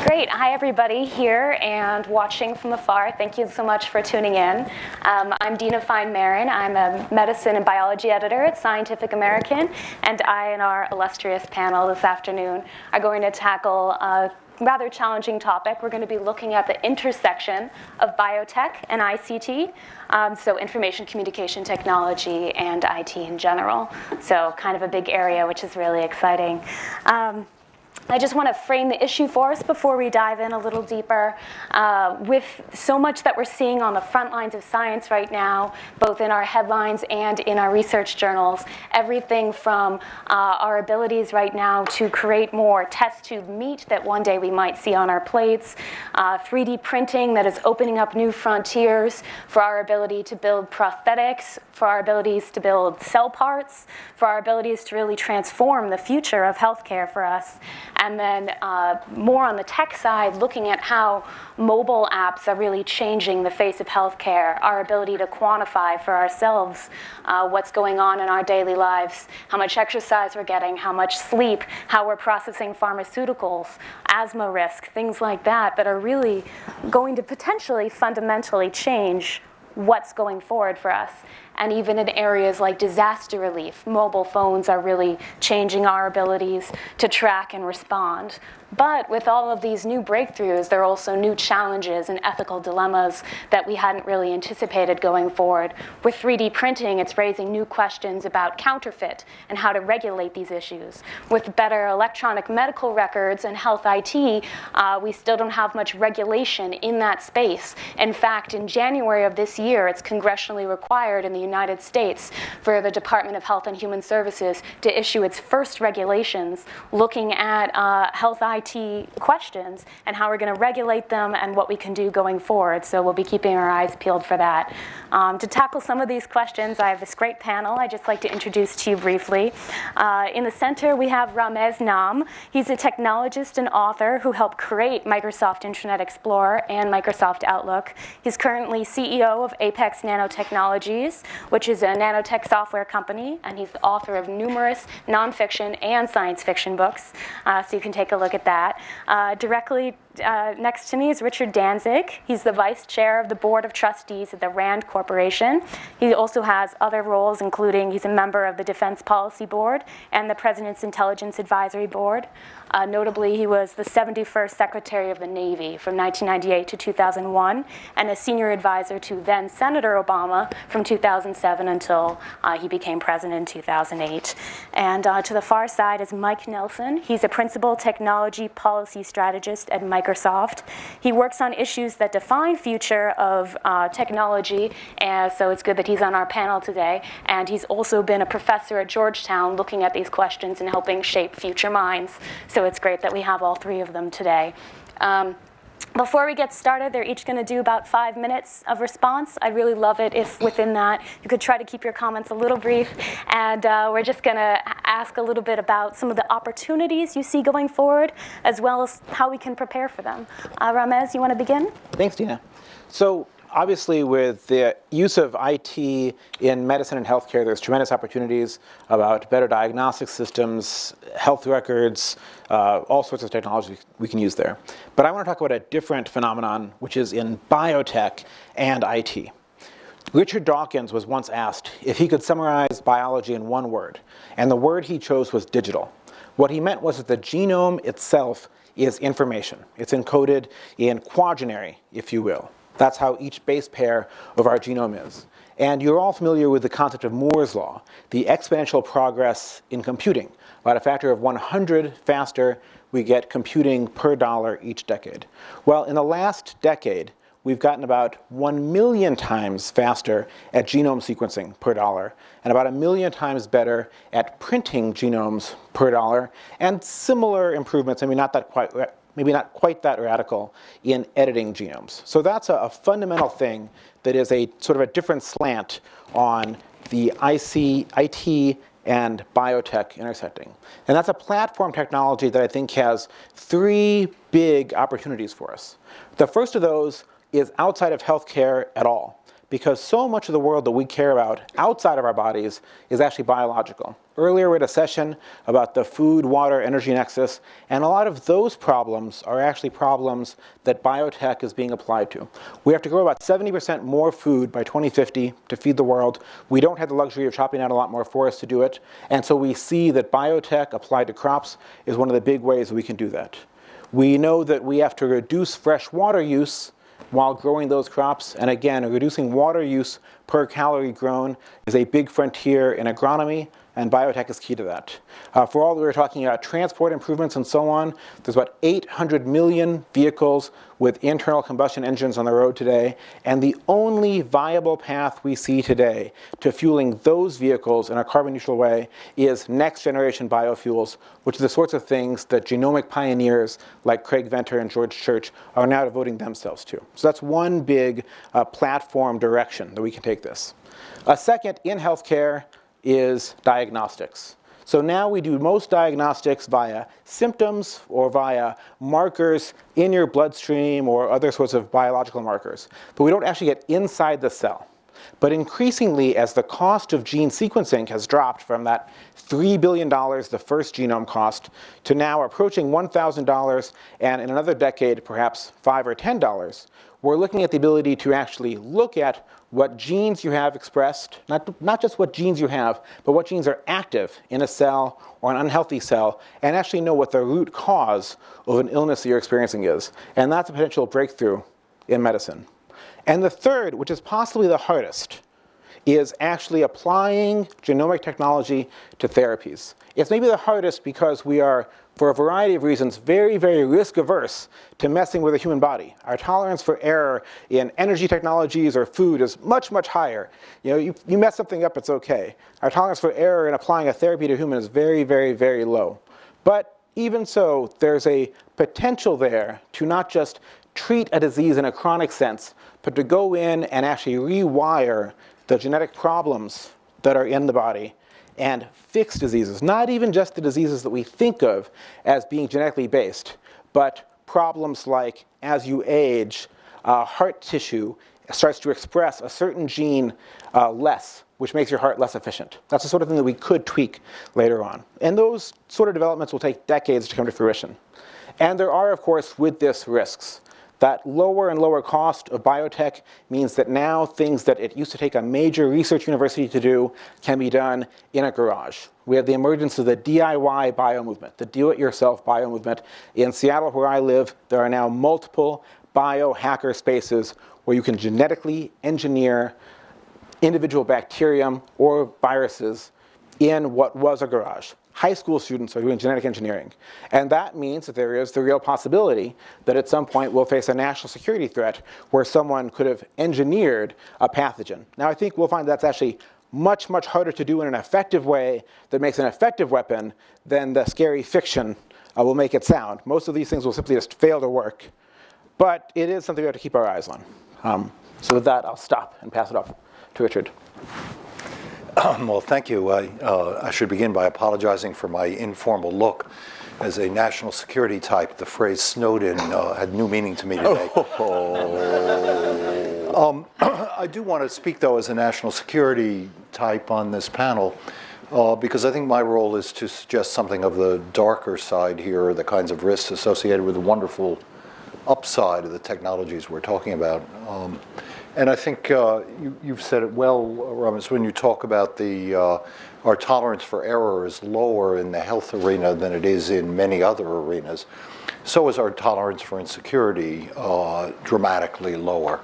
Great. Hi, everybody here and watching from afar. Thank you so much for tuning in. I'm Dina Maron. I'm a medicine and biology editor at Scientific American, and I and our illustrious panel this afternoon are going to tackle a rather challenging topic. We're going to be looking at the intersection of biotech and ICT, so information communication technology and IT in general. So kind of a big area, which is really exciting. I just want to frame the issue for us before we dive in a little deeper. With so much that we're seeing on the front lines of science right now, both in our headlines and in our research journals, everything from our abilities right now to create more test tube meat that one day we might see on our plates, 3D printing that is opening up new frontiers for our ability to build prosthetics, for our abilities to build cell parts, for our abilities to really transform the future of healthcare for us. And then more on the tech side, looking at how mobile apps are really changing the face of healthcare, our ability to quantify for ourselves what's going on in our daily lives, how much exercise we're getting, how much sleep, how we're processing pharmaceuticals, asthma risk, things like that are really going to potentially fundamentally change what's going forward for us. And even in areas like disaster relief, mobile phones are really changing our abilities to track and respond. But with all of these new breakthroughs, there are also new challenges and ethical dilemmas that we hadn't really anticipated going forward. With 3D printing, it's raising new questions about counterfeit and how to regulate these issues. With better electronic medical records and health IT, we still don't have much regulation in that space. In fact, in January of this year, it's congressionally required in the United States for the Department of Health and Human Services to issue its first regulations looking at health IT questions and how we're going to regulate them and what we can do going forward. So we'll be keeping our eyes peeled for that. To tackle some of these questions, I have this great panel I'd just like to introduce to you briefly. In the center, we have Ramez Naam. He's a technologist and author who helped create Microsoft Internet Explorer and Microsoft Outlook. He's currently CEO of Apex Nanotechnologies, which is a nanotech software company, and he's the author of numerous nonfiction and science fiction books, so you can take a look at that. Directly next to me is Richard Danzig. He's the vice chair of the board of trustees at the RAND Corporation. He also has other roles, including he's a member of the Defense Policy Board and the President's Intelligence Advisory Board. Notably, he was the 71st Secretary of the Navy from 1998 to 2001, and a senior advisor to then Senator Obama from 2007 until he became president in 2008. And to the far side is Mike Nelson. He's a principal technology policy strategist at Microsoft. He works on issues that define future of technology, and so it's good that he's on our panel today. And he's also been a professor at Georgetown looking at these questions and helping shape future minds. So it's great that we have all three of them today. Before we get started, they're each going to do about 5 minutes of response. I'd really love it if within that you could try to keep your comments a little brief. And we're just going to ask a little bit about some of the opportunities you see going forward, as well as how we can prepare for them. Ramez, you want to begin? Thanks, Dina. So obviously, with the use of IT in medicine and healthcare, there's tremendous opportunities about better diagnostic systems, health records, all sorts of technology we can use there. But I want to talk about a different phenomenon, which is in biotech and IT. Richard Dawkins was once asked if he could summarize biology in one word, and the word he chose was digital. What he meant was that the genome itself is information. It's encoded in quaternary, if you will. That's how each base pair of our genome is. And you're all familiar with the concept of Moore's law, the exponential progress in computing. About a factor of 100 faster, we get computing per dollar each decade. Well, in the last decade, we've gotten about 1 million times faster at genome sequencing per dollar, and about 1 million times better at printing genomes per dollar, and similar improvements, maybe not quite that radical, in editing genomes. So that's a fundamental thing that is a sort of a different slant on the IT and biotech intersecting. And that's a platform technology that I think has 3 big opportunities for us. The first of those is outside of healthcare at all, because so much of the world that we care about outside of our bodies is actually biological. Earlier we had a session about the food, water, energy nexus, and a lot of those problems are actually problems that biotech is being applied to. We have to grow about 70% more food by 2050 to feed the world. We don't have the luxury of chopping down a lot more forests to do it, and so we see that biotech applied to crops is one of the big ways we can do that. We know that we have to reduce fresh water use while growing those crops, and again, reducing water use per calorie grown is a big frontier in agronomy, and biotech is key to that. For all that we were talking about transport improvements and so on, there's about 800 million vehicles with internal combustion engines on the road today, and the only viable path we see today to fueling those vehicles in a carbon neutral way is next generation biofuels, which are the sorts of things that genomic pioneers like Craig Venter and George Church are now devoting themselves to. So that's one big platform direction that we can take this. A second, in healthcare, is diagnostics. So now we do most diagnostics via symptoms or via markers in your bloodstream or other sorts of biological markers. But we don't actually get inside the cell. But increasingly, as the cost of gene sequencing has dropped from that $3 billion, the first genome cost, to now approaching $1,000, and in another decade, perhaps $5 or $10, we're looking at the ability to actually look at what genes you have expressed, not just what genes you have, but what genes are active in a cell or an unhealthy cell, and actually know what the root cause of an illness that you're experiencing is. And that's a potential breakthrough in medicine. And the third, which is possibly the hardest, is actually applying genomic technology to therapies. It's maybe the hardest because we are, for a variety of reasons, very, very risk averse to messing with the human body. Our tolerance for error in energy technologies or food is much, much higher. You mess something up, it's okay. Our tolerance for error in applying a therapy to a human is very, very, very low. But even so, there's a potential there to not just treat a disease in a chronic sense, but to go in and actually rewire the genetic problems that are in the body and fix diseases, not even just the diseases that we think of as being genetically based, but problems like, as you age, heart tissue starts to express a certain gene less, which makes your heart less efficient. That's the sort of thing that we could tweak later on. And those sort of developments will take decades to come to fruition. And there are, of course, with this, risks. That lower and lower cost of biotech means that now things that it used to take a major research university to do can be done in a garage. We have the emergence of the DIY bio movement, the do-it-yourself bio movement. In Seattle, where I live, there are now multiple biohacker spaces where you can genetically engineer individual bacterium or viruses in what was a garage. High school students are doing genetic engineering. And that means that there is the real possibility that at some point we'll face a national security threat where someone could have engineered a pathogen. Now I think we'll find that's actually much, much harder to do in an effective way that makes an effective weapon than the scary fiction will make it sound. Most of these things will simply just fail to work. But it is something we have to keep our eyes on. So with that, I'll stop and pass it off to Richard. Well, thank you. I should begin by apologizing for my informal look. As a national security type, the phrase Snowden had new meaning to me today. I do want to speak, though, as a national security type on this panel, because I think my role is to suggest something of the darker side here, the kinds of risks associated with the wonderful upside of the technologies we're talking about. And I think you've said it well, Ramez, when you talk about our tolerance for error is lower in the health arena than it is in many other arenas. So is our tolerance for insecurity dramatically lower.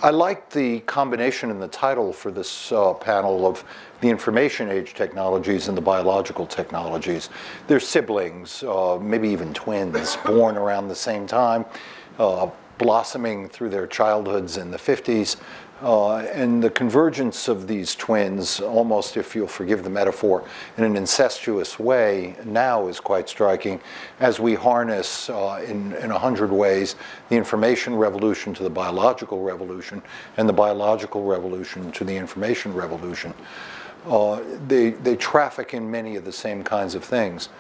I like the combination in the title for this panel of the information age technologies and the biological technologies. They're siblings, maybe even twins, born around the same time, blossoming through their childhoods in the 50s. And the convergence of these twins, almost, if you'll forgive the metaphor, in an incestuous way now is quite striking as we harness in 100 ways the information revolution to the biological revolution and the biological revolution to the information revolution. They traffic in many of the same kinds of things.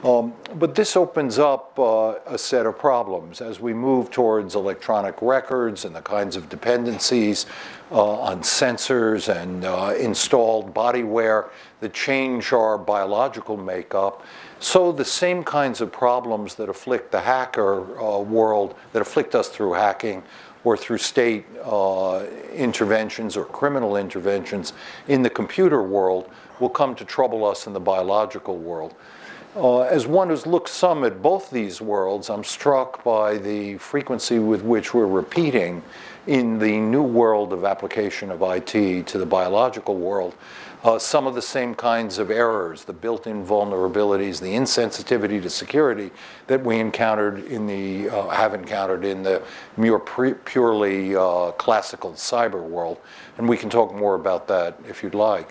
But this opens up a set of problems as we move towards electronic records and the kinds of dependencies on sensors and installed bodyware that change our biological makeup. So the same kinds of problems that afflict the hacker world, that afflict us through hacking or through state interventions or criminal interventions in the computer world, will come to trouble us in the biological world. As one who's looked some at both these worlds, I'm struck by the frequency with which we're repeating in the new world of application of IT to the biological world some of the same kinds of errors, the built-in vulnerabilities, the insensitivity to security that we encountered in the have encountered in the more purely classical cyber world, and we can talk more about that if you'd like.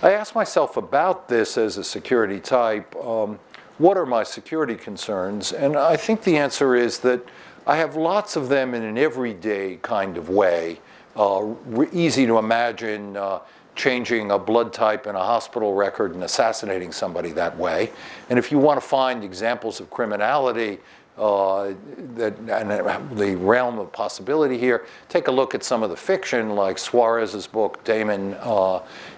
I asked myself about this as a security type, what are my security concerns? And I think the answer is that I have lots of them in an everyday kind of way. Easy to imagine changing a blood type in a hospital record and assassinating somebody that way. And if you want to find examples of criminality and the realm of possibility here, take a look at some of the fiction like Suarez's book, Damon,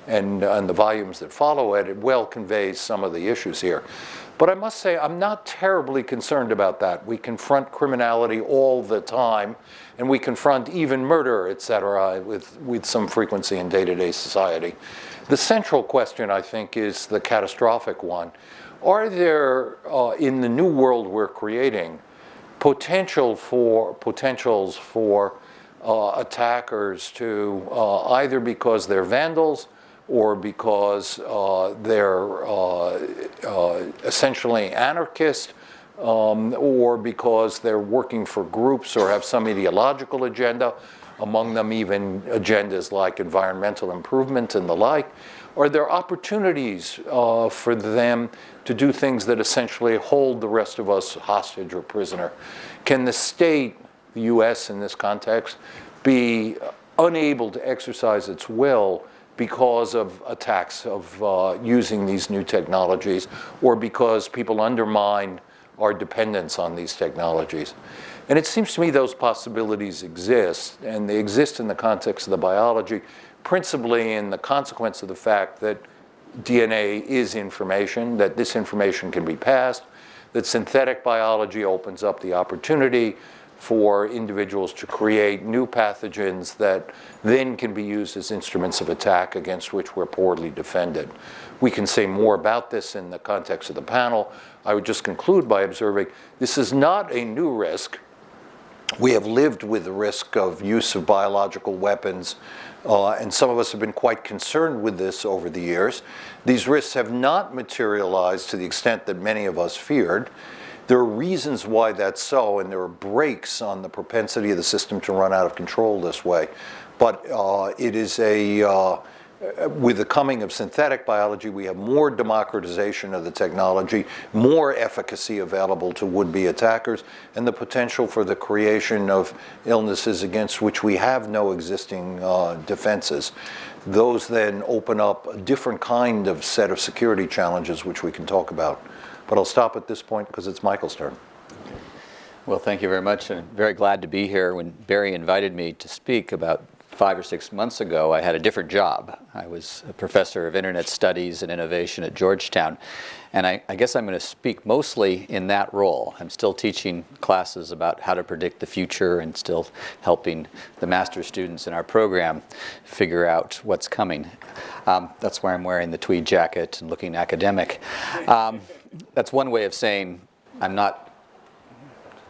and the volumes that follow it. It well conveys some of the issues here. But I must say, I'm not terribly concerned about that. We confront criminality all the time, and we confront even murder, et cetera, with some frequency in day-to-day society. The central question, I think, is the catastrophic one. Are there, in the new world we're creating, potentials for attackers to, either because they're vandals, or because they're essentially anarchist, or because they're working for groups or have some ideological agenda, among them even agendas like environmental improvement and the like? Are there opportunities for them to do things that essentially hold the rest of us hostage or prisoner? Can the state, the US in this context, be unable to exercise its will because of attacks of using these new technologies, or because people undermine our dependence on these technologies? And it seems to me those possibilities exist, and they exist in the context of the biology, principally in the consequence of the fact that DNA is information, that this information can be passed, that synthetic biology opens up the opportunity for individuals to create new pathogens that then can be used as instruments of attack against which we're poorly defended. We can say more about this in the context of the panel. I would just conclude by observing this is not a new risk. We have lived with the risk of use of biological weapons, and some of us have been quite concerned with this over the years. These risks have not materialized to the extent that many of us feared. There are reasons why that's so, and there are brakes on the propensity of the system to run out of control this way. But it is with the coming of synthetic biology, we have more democratization of the technology, more efficacy available to would-be attackers, and the potential for the creation of illnesses against which we have no existing defenses. Those then open up a different kind of set of security challenges which we can talk about. But I'll stop at this point because it's Michael's turn. Well, thank you very much. I'm very glad to be here. When Barry invited me to speak about 5 or 6 months ago, I had a different job. I was a professor of Internet Studies and Innovation at Georgetown. And I guess I'm going to speak mostly in that role. I'm still teaching classes about how to predict the future and still helping the master's students in our program figure out what's coming. That's why I'm wearing the tweed jacket and looking academic. That's one way of saying I'm not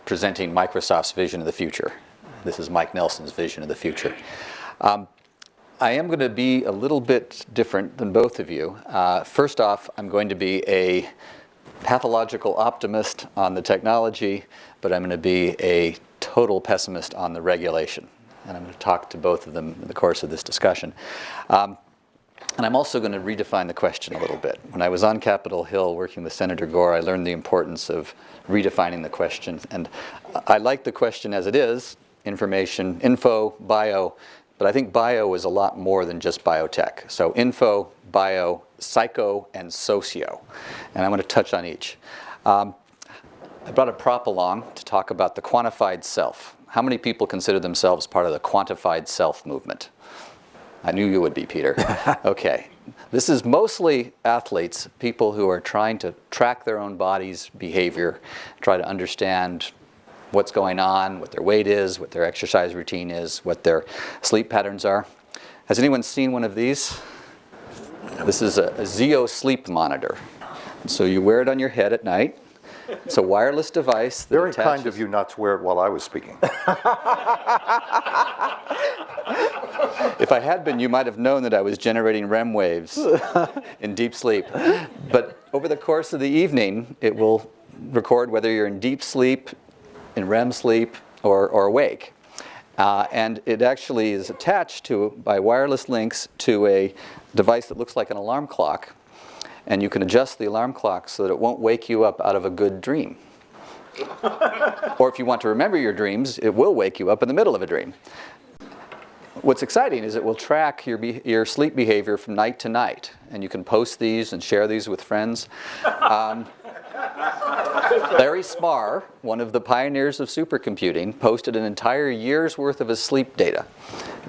presenting Microsoft's vision of the future. This is Mike Nelson's vision of the future. I am going to be a little bit different than both of you. First off, I'm going to be a pathological optimist on the technology, but I'm going to be a total pessimist on the regulation. And I'm going to talk to both of them in the course of this discussion. And I'm also going to redefine the question a little bit. When I was on Capitol Hill working with Senator Gore, I learned the importance of redefining the question. And I like the question as it is, information, info, bio, but I think bio is a lot more than just biotech. So info, bio, psycho, and socio. And I'm going to touch on each. I brought a prop along to talk about the quantified self. How many people consider themselves part of the quantified self movement? I knew you would be, Peter. Okay. This is mostly athletes, people who are trying to track their own body's behavior, try to understand what's going on, what their weight is, what their exercise routine is, what their sleep patterns are. Has anyone seen one of these? This is a Zeo sleep monitor. So you wear it on your head at night. It's a wireless device. That Very attaches... kind of you not to wear it while I was speaking. If I had been, you might have known that I was generating REM waves in deep sleep. But over the course of the evening, it will record whether you're in deep sleep, in REM sleep, or awake. And it actually is attached to, by wireless links, to a device that looks like an alarm clock. And you can adjust the alarm clock so that it won't wake you up out of a good dream. Or if you want to remember your dreams, it will wake you up in the middle of a dream. What's exciting is it will track your sleep behavior from night to night. And you can post these and share these with friends. Larry Smarr, one of the pioneers of supercomputing, posted an entire year's worth of his sleep data,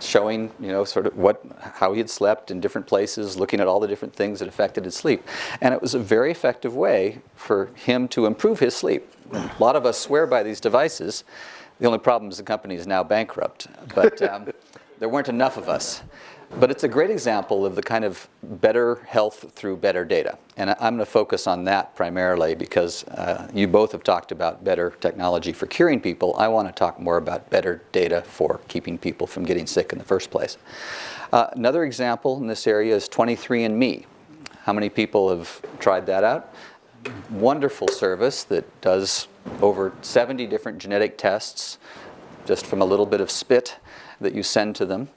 showing, sort of how he had slept in different places, looking at all the different things that affected his sleep. And it was a very effective way for him to improve his sleep. And a lot of us swear by these devices. The only problem is the company is now bankrupt. But there weren't enough of us. But it's a great example of the kind of better health through better data. And I'm going to focus on that primarily because you both have talked about better technology for curing people. I want to talk more about better data for keeping people from getting sick in the first place. Another example in this area is 23andMe. How many people have tried that out? Wonderful service that does over 70 different genetic tests just from a little bit of spit that you send to them.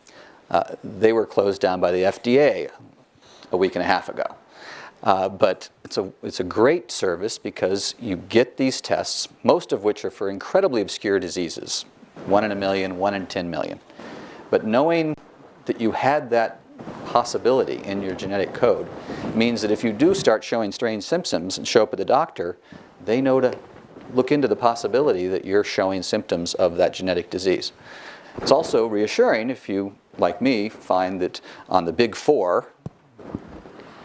They were closed down by the FDA a week and a half ago. But it's a great service because you get these tests, most of which are for incredibly obscure diseases, 1 in a million, 1 in 10 million. But knowing that you had that possibility in your genetic code means that if you do start showing strange symptoms and show up at the doctor, they know to look into the possibility that you're showing symptoms of that genetic disease. It's also reassuring if you, like me, find that on the big four,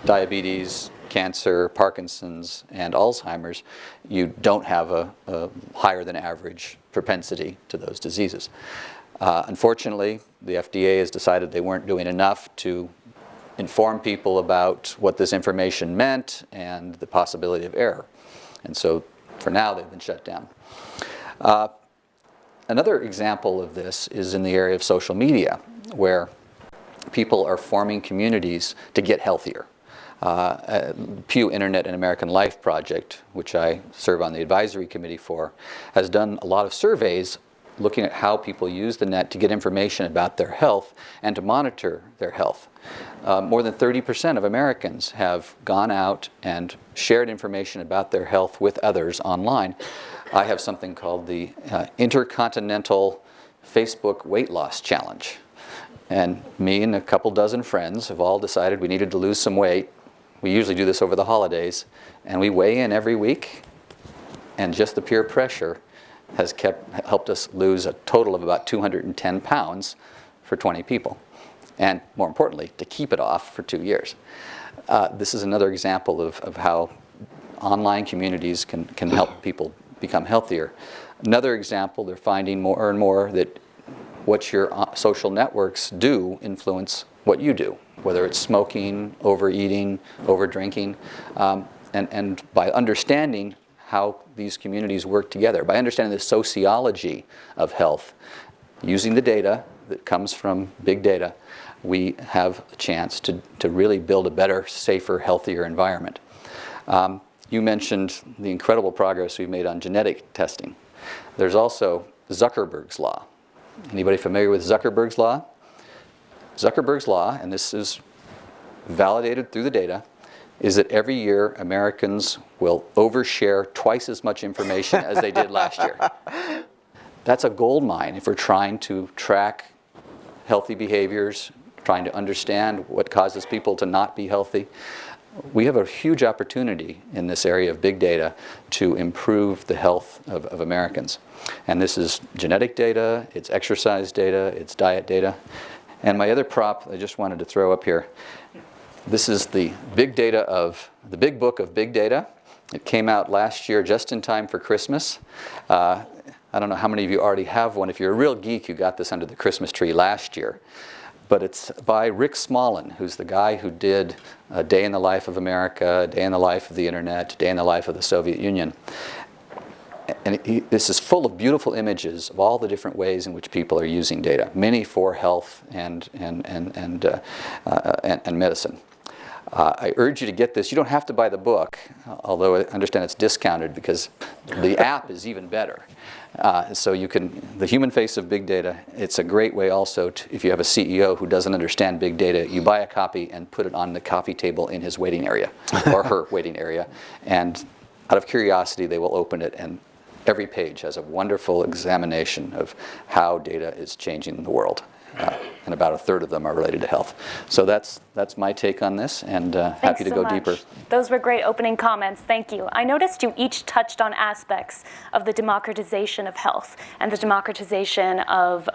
diabetes, cancer, Parkinson's, and Alzheimer's, you don't have a higher than average propensity to those diseases. Unfortunately, the FDA has decided they weren't doing enough to inform people about what this information meant and the possibility of error. And so, for now, they've been shut down. Another example of this is in the area of social media, where people are forming communities to get healthier. Pew Internet and American Life Project, which I serve on the advisory committee for, has done a lot of surveys looking at how people use the net to get information about their health and to monitor their health. More than 30% of Americans have gone out and shared information about their health with others online. I have something called the Intercontinental Facebook Weight Loss Challenge. And me and a couple dozen friends have all decided we needed to lose some weight. We usually do this over the holidays. And we weigh in every week. And just the peer pressure has helped us lose a total of about 210 pounds for 20 people. And more importantly, to keep it off for 2 years. This is another example of how online communities can help people become healthier. Another example, they're finding more and more that what your social networks do influence what you do, whether it's smoking, overeating, overdrinking, and by understanding how these communities work together, by understanding the sociology of health, using the data that comes from big data, we have a chance to really build a better, safer, healthier environment. You mentioned the incredible progress we've made on genetic testing. There's also Zuckerberg's Law. Anybody familiar with Zuckerberg's Law? Zuckerberg's Law, and this is validated through the data, is that every year Americans will overshare twice as much information as they did last year. That's a gold mine if we're trying to track healthy behaviors, trying to understand what causes people to not be healthy. We have a huge opportunity in this area of big data to improve the health of Americans. And this is genetic data, it's exercise data, it's diet data. And my other prop I just wanted to throw up here. This is the big book of big data. It came out last year just in time for Christmas. I don't know how many of you already have one. If you're a real geek, you got this under the Christmas tree last year. But it's by Rick Smolin, who's the guy who did A Day in the Life of America, A Day in the Life of the Internet, A Day in the Life of the Soviet Union. And this is full of beautiful images of all the different ways in which people are using data, many for health and medicine. I urge you to get this. You don't have to buy the book, although I understand it's discounted because the app is even better. So you can, the human face of big data, it's a great way also to, if you have a CEO who doesn't understand big data, you buy a copy and put it on the coffee table in his waiting area or her waiting area. And out of curiosity, they will open it, and every page has a wonderful examination of how data is changing the world. And about a third of them are related to health. So that's my take on this, and happy to go deeper. Those were great opening comments. Thank you. I noticed you each touched on aspects of the democratization of health and the democratization of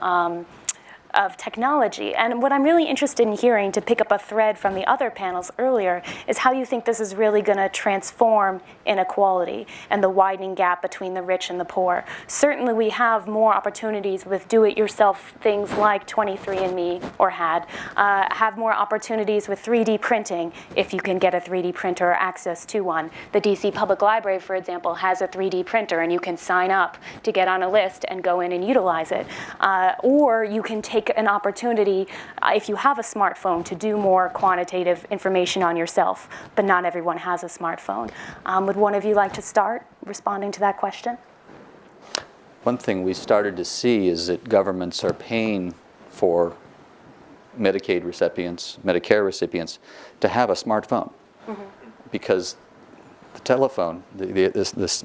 technology. And what I'm really interested in hearing, to pick up a thread from the other panels earlier, is how you think this is really going to transform inequality and the widening gap between the rich and the poor. Certainly we have more opportunities with do-it-yourself things like 23andMe or HAD, have more opportunities with 3D printing if you can get a 3D printer or access to one. The DC Public Library, for example, has a 3D printer, and you can sign up to get on a list and go in and utilize it. Or you can take an opportunity, if you have a smartphone, to do more quantitative information on yourself, but not everyone has a smartphone. Would one of you like to start responding to that question? One thing we started to see is that governments are paying for Medicaid recipients, Medicare recipients, to have a smartphone. Because the telephone, the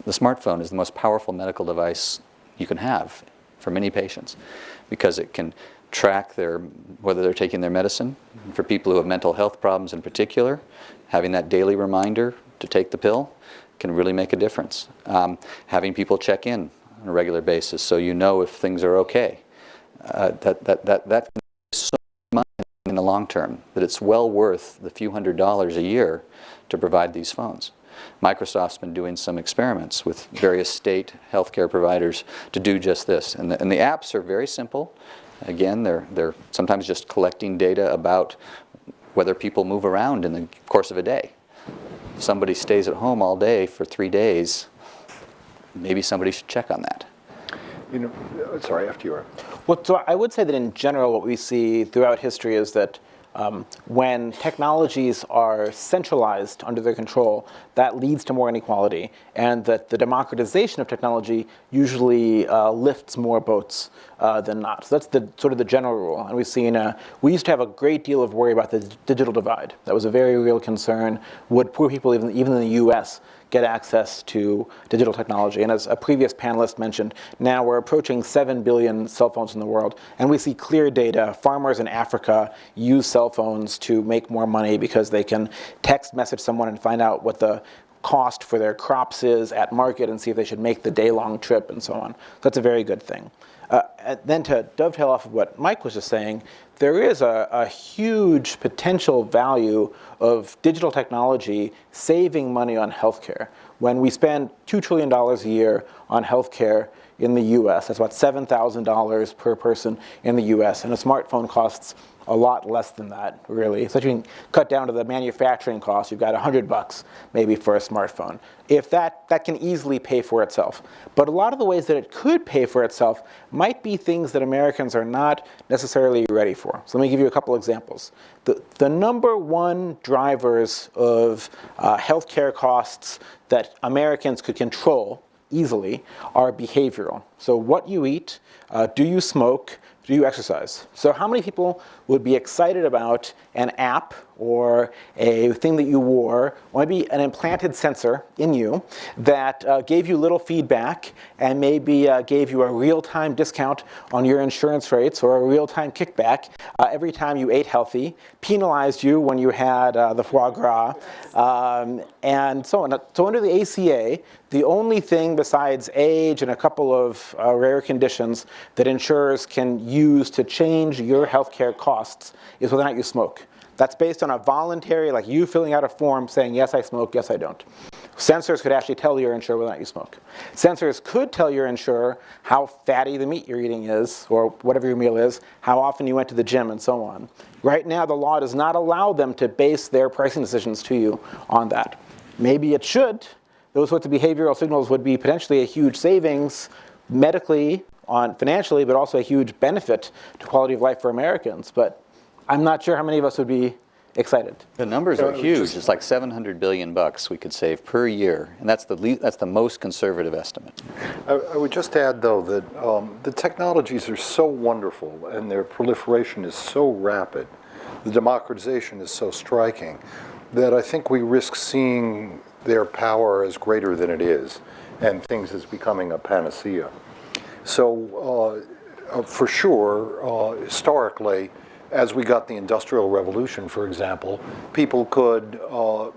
smartphone is the most powerful medical device you can have for many patients, because it can track whether they're taking their medicine. For people who have mental health problems in particular, having that daily reminder to take the pill can really make a difference. Having people check in on a regular basis so you know if things are okay. That is so much in the long term that it's well worth the few $100s a year to provide these phones. Microsoft's been doing some experiments with various state healthcare providers to do just this. And the apps are very simple. Again, they're sometimes just collecting data about whether people move around in the course of a day. If somebody stays at home all day for 3 days, maybe somebody should check on that. You know, sorry, after you are. Well, so I would say that in general, what we see throughout history is that when technologies are centralized under their control, that leads to more inequality, and that the democratization of technology usually lifts more boats than not. So that's sort of the general rule. And we've seen, we used to have a great deal of worry about the digital divide. That was a very real concern. Would poor people, even in the US, get access to digital technology? And as a previous panelist mentioned, now we're approaching 7 billion cell phones in the world, and we see clear data. Farmers in Africa use cell phones to make more money because they can text message someone and find out what the cost for their crops is at market and see if they should make the day-long trip and so on. So that's a very good thing. Then to dovetail off of what Mike was just saying, there is a huge potential value of digital technology saving money on healthcare. When we spend $2 trillion a year on healthcare in the US, that's about $7,000 per person in the US, and a smartphone costs a lot less than that, really. So you can cut down to the manufacturing cost. You've got $100 maybe for a smartphone. If that can easily pay for itself. But a lot of the ways that it could pay for itself might be things that Americans are not necessarily ready for. So let me give you a couple examples. The number one drivers of healthcare costs that Americans could control easily are behavioral. So what you eat, do you smoke, do you exercise? So how many people would be excited about an app or a thing that you wore, or maybe an implanted sensor in you that gave you little feedback and maybe gave you a real-time discount on your insurance rates or a real-time kickback every time you ate healthy, penalized you when you had the foie gras, and so on. So under the ACA, the only thing besides age and a couple of rare conditions that insurers can use to change your healthcare costs is whether or not you smoke. That's based on a voluntary, like you filling out a form saying, yes, I smoke, yes, I don't. Sensors could actually tell your insurer whether or not you smoke. Sensors could tell your insurer how fatty the meat you're eating is, or whatever your meal is, how often you went to the gym, and so on. Right now, the law does not allow them to base their pricing decisions to you on that. Maybe it should. Those sorts of behavioral signals would be potentially a huge savings medically, financially, but also a huge benefit to quality of life for Americans. But I'm not sure how many of us would be excited. The numbers are huge. It's like $700 billion we could save per year, and that's the most conservative estimate. I would just add, though, that the technologies are so wonderful and their proliferation is so rapid, the democratization is so striking, that I think we risk seeing their power as greater than it is, and things as becoming a panacea. So, for sure, historically, as we got the Industrial Revolution, for example, people could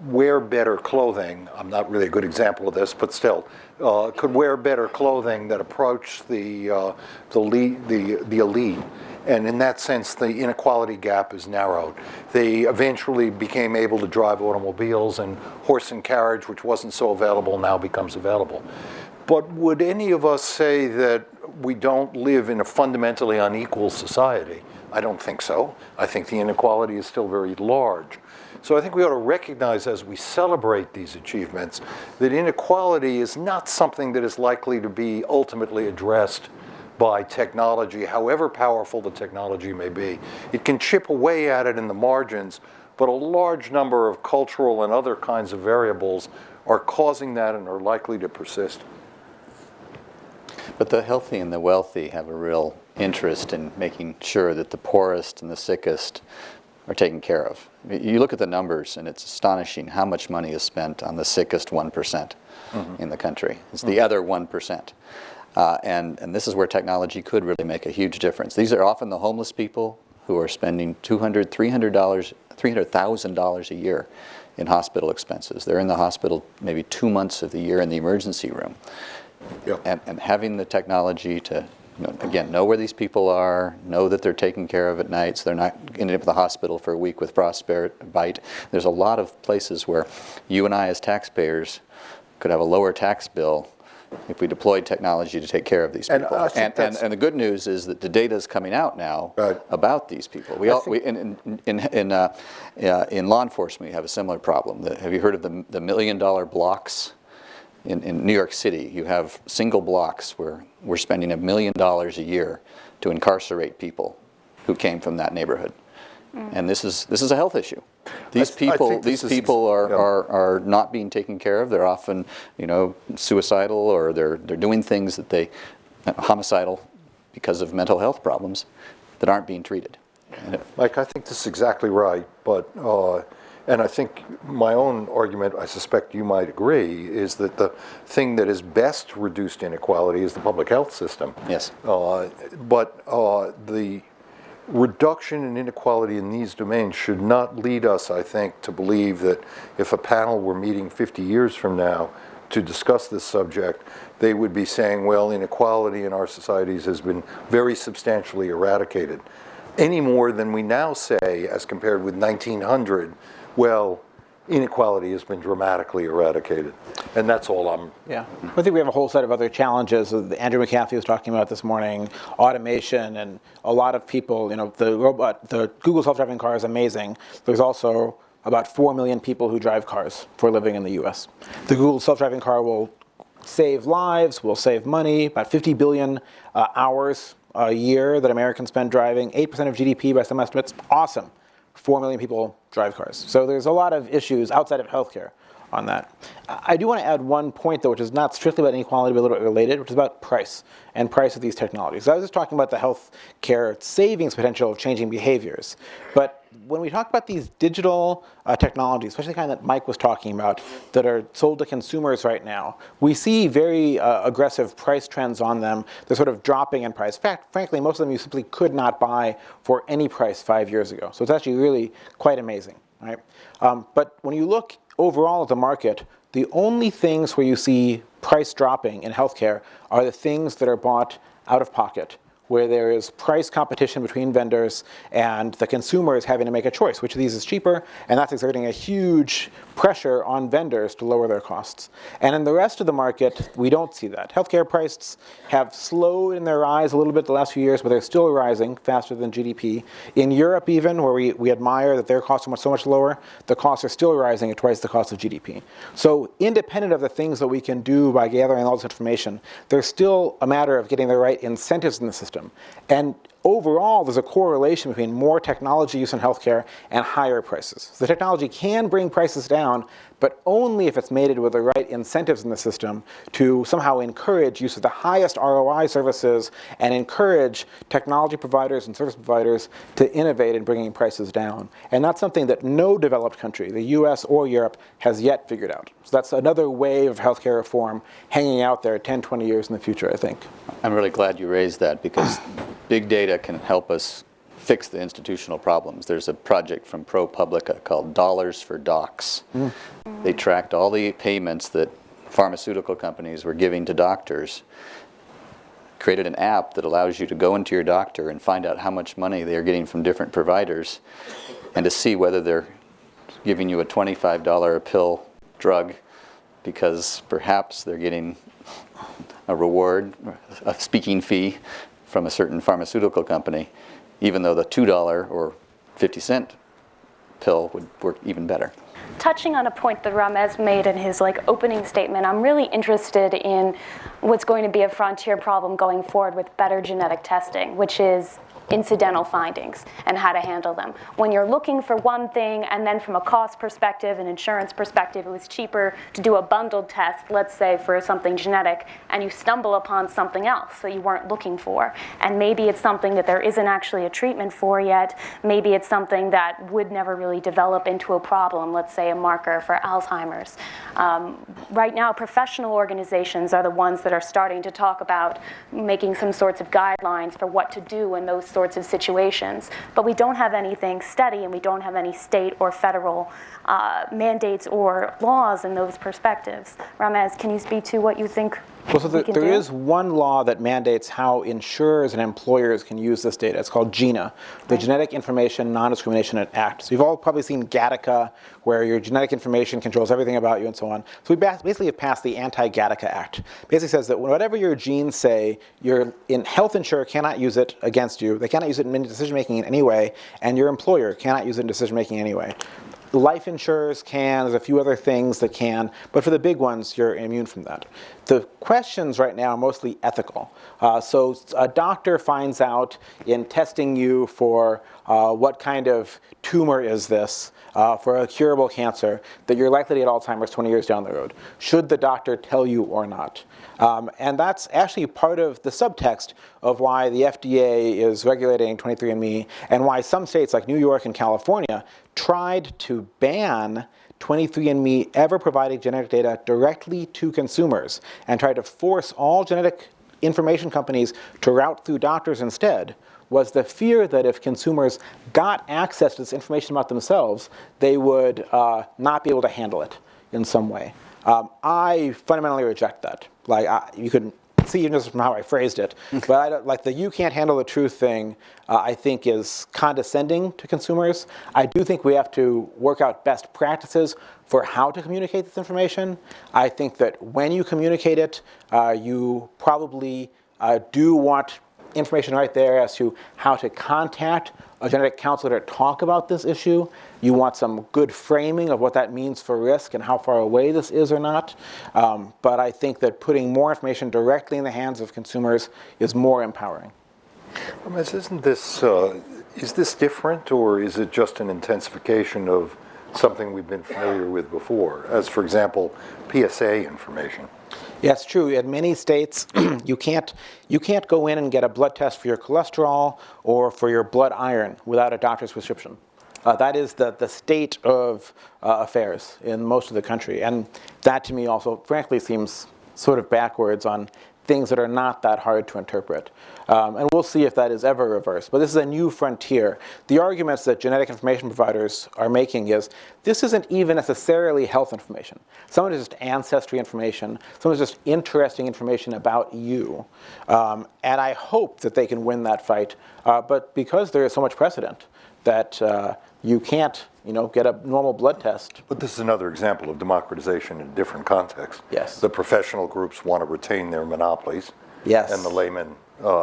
wear better clothing. I'm not really a good example of this, but still, could wear better clothing that approached the elite. And in that sense, the inequality gap is narrowed. They eventually became able to drive automobiles, and horse and carriage, which wasn't so available, now becomes available. But would any of us say that we don't live in a fundamentally unequal society? I don't think so. I think the inequality is still very large. So I think we ought to recognize as we celebrate these achievements that inequality is not something that is likely to be ultimately addressed by technology, however powerful the technology may be. It can chip away at it in the margins, but a large number of cultural and other kinds of variables are causing that and are likely to persist. But the healthy and the wealthy have a real interest in making sure that the poorest and the sickest are taken care of. You look at the numbers, and it's astonishing how much money is spent on the sickest 1% in the country. It's the other 1%. And this is where technology could really make a huge difference. These are often the homeless people who are spending $200,000, $300,000 a year in hospital expenses. They're in the hospital maybe 2 months of the year in the emergency room. Yep. And having the technology to, again, know where these people are, know that they're taken care of at night, so they're not ending up in the hospital for a week with frostbite. There's a lot of places where you and I as taxpayers could have a lower tax bill if we deployed technology to take care of these people. And the good news is that the data is coming out now about these people. In law enforcement, we have a similar problem. Have you heard of the $1 million blocks? In New York City, you have single blocks where we're spending $1 million a year to incarcerate people who came from that neighborhood. And this is a health issue. These people are not being taken care of. They're often, suicidal, or they're doing things that homicidal because of mental health problems that aren't being treated. Mike, I think this is exactly right, but and I think my own argument, I suspect you might agree, is that the thing that has best reduced inequality is the public health system. Yes. But the reduction in inequality in these domains should not lead us, I think, to believe that if a panel were meeting 50 years from now to discuss this subject, they would be saying, well, inequality in our societies has been very substantially eradicated. Any more than we now say, as compared with 1900, well, inequality has been dramatically eradicated. And that's all I'm... Yeah. I think we have a whole set of other challenges that Andrew McAfee was talking about this morning, automation, and a lot of people, the Google self-driving car is amazing. There's also about 4 million people who drive cars for a living in the US. The Google self-driving car will save lives, will save money, about 50 billion hours a year that Americans spend driving, 8% of GDP by some estimates. Awesome. 4 million people drive cars. So there's a lot of issues outside of healthcare on that. I do want to add one point, though, which is not strictly about inequality, but a little bit related, which is about price and price of these technologies. I was just talking about the healthcare savings potential of changing behaviors. But when we talk about these digital technologies, especially the kind that Mike was talking about, that are sold to consumers right now, we see very aggressive price trends on them. They're sort of dropping in price. In fact, frankly, most of them you simply could not buy for any price 5 years ago. So it's actually really quite amazing, right? But when you look overall at the market, the only things where you see price dropping in healthcare are the things that are bought out of pocket, where there is price competition between vendors and the consumer is having to make a choice. Which of these is cheaper? And that's exerting a huge pressure on vendors to lower their costs. And in the rest of the market, we don't see that. Healthcare prices have slowed in their rise a little bit the last few years, but they're still rising faster than GDP. In Europe even, where we admire that their costs are so much lower, the costs are still rising at twice the cost of GDP. So independent of the things that we can do by gathering all this information, there's still a matter of getting the right incentives in the system. And overall, there's a correlation between more technology use in healthcare and higher prices. So the technology can bring prices down, but only if it's mated with the right incentives in the system to somehow encourage use of the highest ROI services and encourage technology providers and service providers to innovate in bringing prices down. And that's something that no developed country, the US or Europe, has yet figured out. So that's another wave of healthcare reform hanging out there 10, 20 years in the future, I think. I'm really glad you raised that, because big data can help us fix the institutional problems. There's a project from ProPublica called Dollars for Docs. They tracked all the payments that pharmaceutical companies were giving to doctors, created an app that allows you to go into your doctor and find out how much money they're getting from different providers, and to see whether they're giving you a $25 a pill drug because perhaps they're getting a reward, a speaking fee from a certain pharmaceutical company, even though the $2 or 50-cent pill would work even better. Touching on a point that Ramez made in his opening statement, I'm really interested in what's going to be a frontier problem going forward with better genetic testing, which is incidental findings and how to handle them. When you're looking for one thing, and then from a cost perspective and insurance perspective, it was cheaper to do a bundled test, let's say for something genetic, and you stumble upon something else that you weren't looking for. And maybe it's something that there isn't actually a treatment for yet. Maybe it's something that would never really develop into a problem, let's say a marker for Alzheimer's. Right now, professional organizations are the ones that are starting to talk about making some sorts of guidelines for what to do in those sorts of situations. But we don't have anything steady, and we don't have any state or federal mandates or laws in those perspectives. Ramez, can you speak to what you think Well, so there is one law that mandates how insurers and employers can use this data. It's called GINA, the Genetic Information Non-Discrimination Act. So you've all probably seen Gattaca, where your genetic information controls everything about you and so on. So we basically have passed the Anti-Gattaca Act. Basically says that whatever your genes say, your health insurer cannot use it against you. They cannot use it in decision-making in any way, and your employer cannot use it in decision-making anyway. Life insurers can, there's a few other things that can, but for the big ones, you're immune from that. The questions right now are mostly ethical. So a doctor finds out in testing you for what kind of tumor is this, for a curable cancer, that you're likely to get Alzheimer's 20 years down the road. Should the doctor tell you or not? And that's actually part of the subtext of why the FDA is regulating 23andMe, and why some states like New York and California tried to ban 23andMe ever providing genetic data directly to consumers, and tried to force all genetic information companies to route through doctors instead, was the fear that if consumers got access to this information about themselves, they would not be able to handle it in some way. I fundamentally reject that. You can see just from how I phrased it, but the "you can't handle the truth" thing, I think is condescending to consumers. I do think we have to work out best practices for how to communicate this information. I think that when you communicate it, you probably do want information right there as to how to contact a genetic counselor to talk about this issue. You want some good framing of what that means for risk and how far away this is or not. But I think that putting more information directly in the hands of consumers is more empowering. Is this different, or is it just an intensification of something we've been familiar with before, as for example, PSA information. Yeah, it's true. In many states, you can't go in and get a blood test for your cholesterol or for your blood iron without a doctor's prescription. That is the state of affairs in most of the country. And that to me also, frankly, seems sort of backwards on things that are not that hard to interpret. And we'll see if that is ever reversed. But this is a new frontier. The arguments that genetic information providers are making is this isn't even necessarily health information. Some of it is just ancestry information. Some of it is just interesting information about you. And I hope that they can win that fight. But because there is so much precedent that you can't get a normal blood test. But this is another example of democratization in a different context. Yes. The professional groups want to retain their monopolies. Yes. And the laymen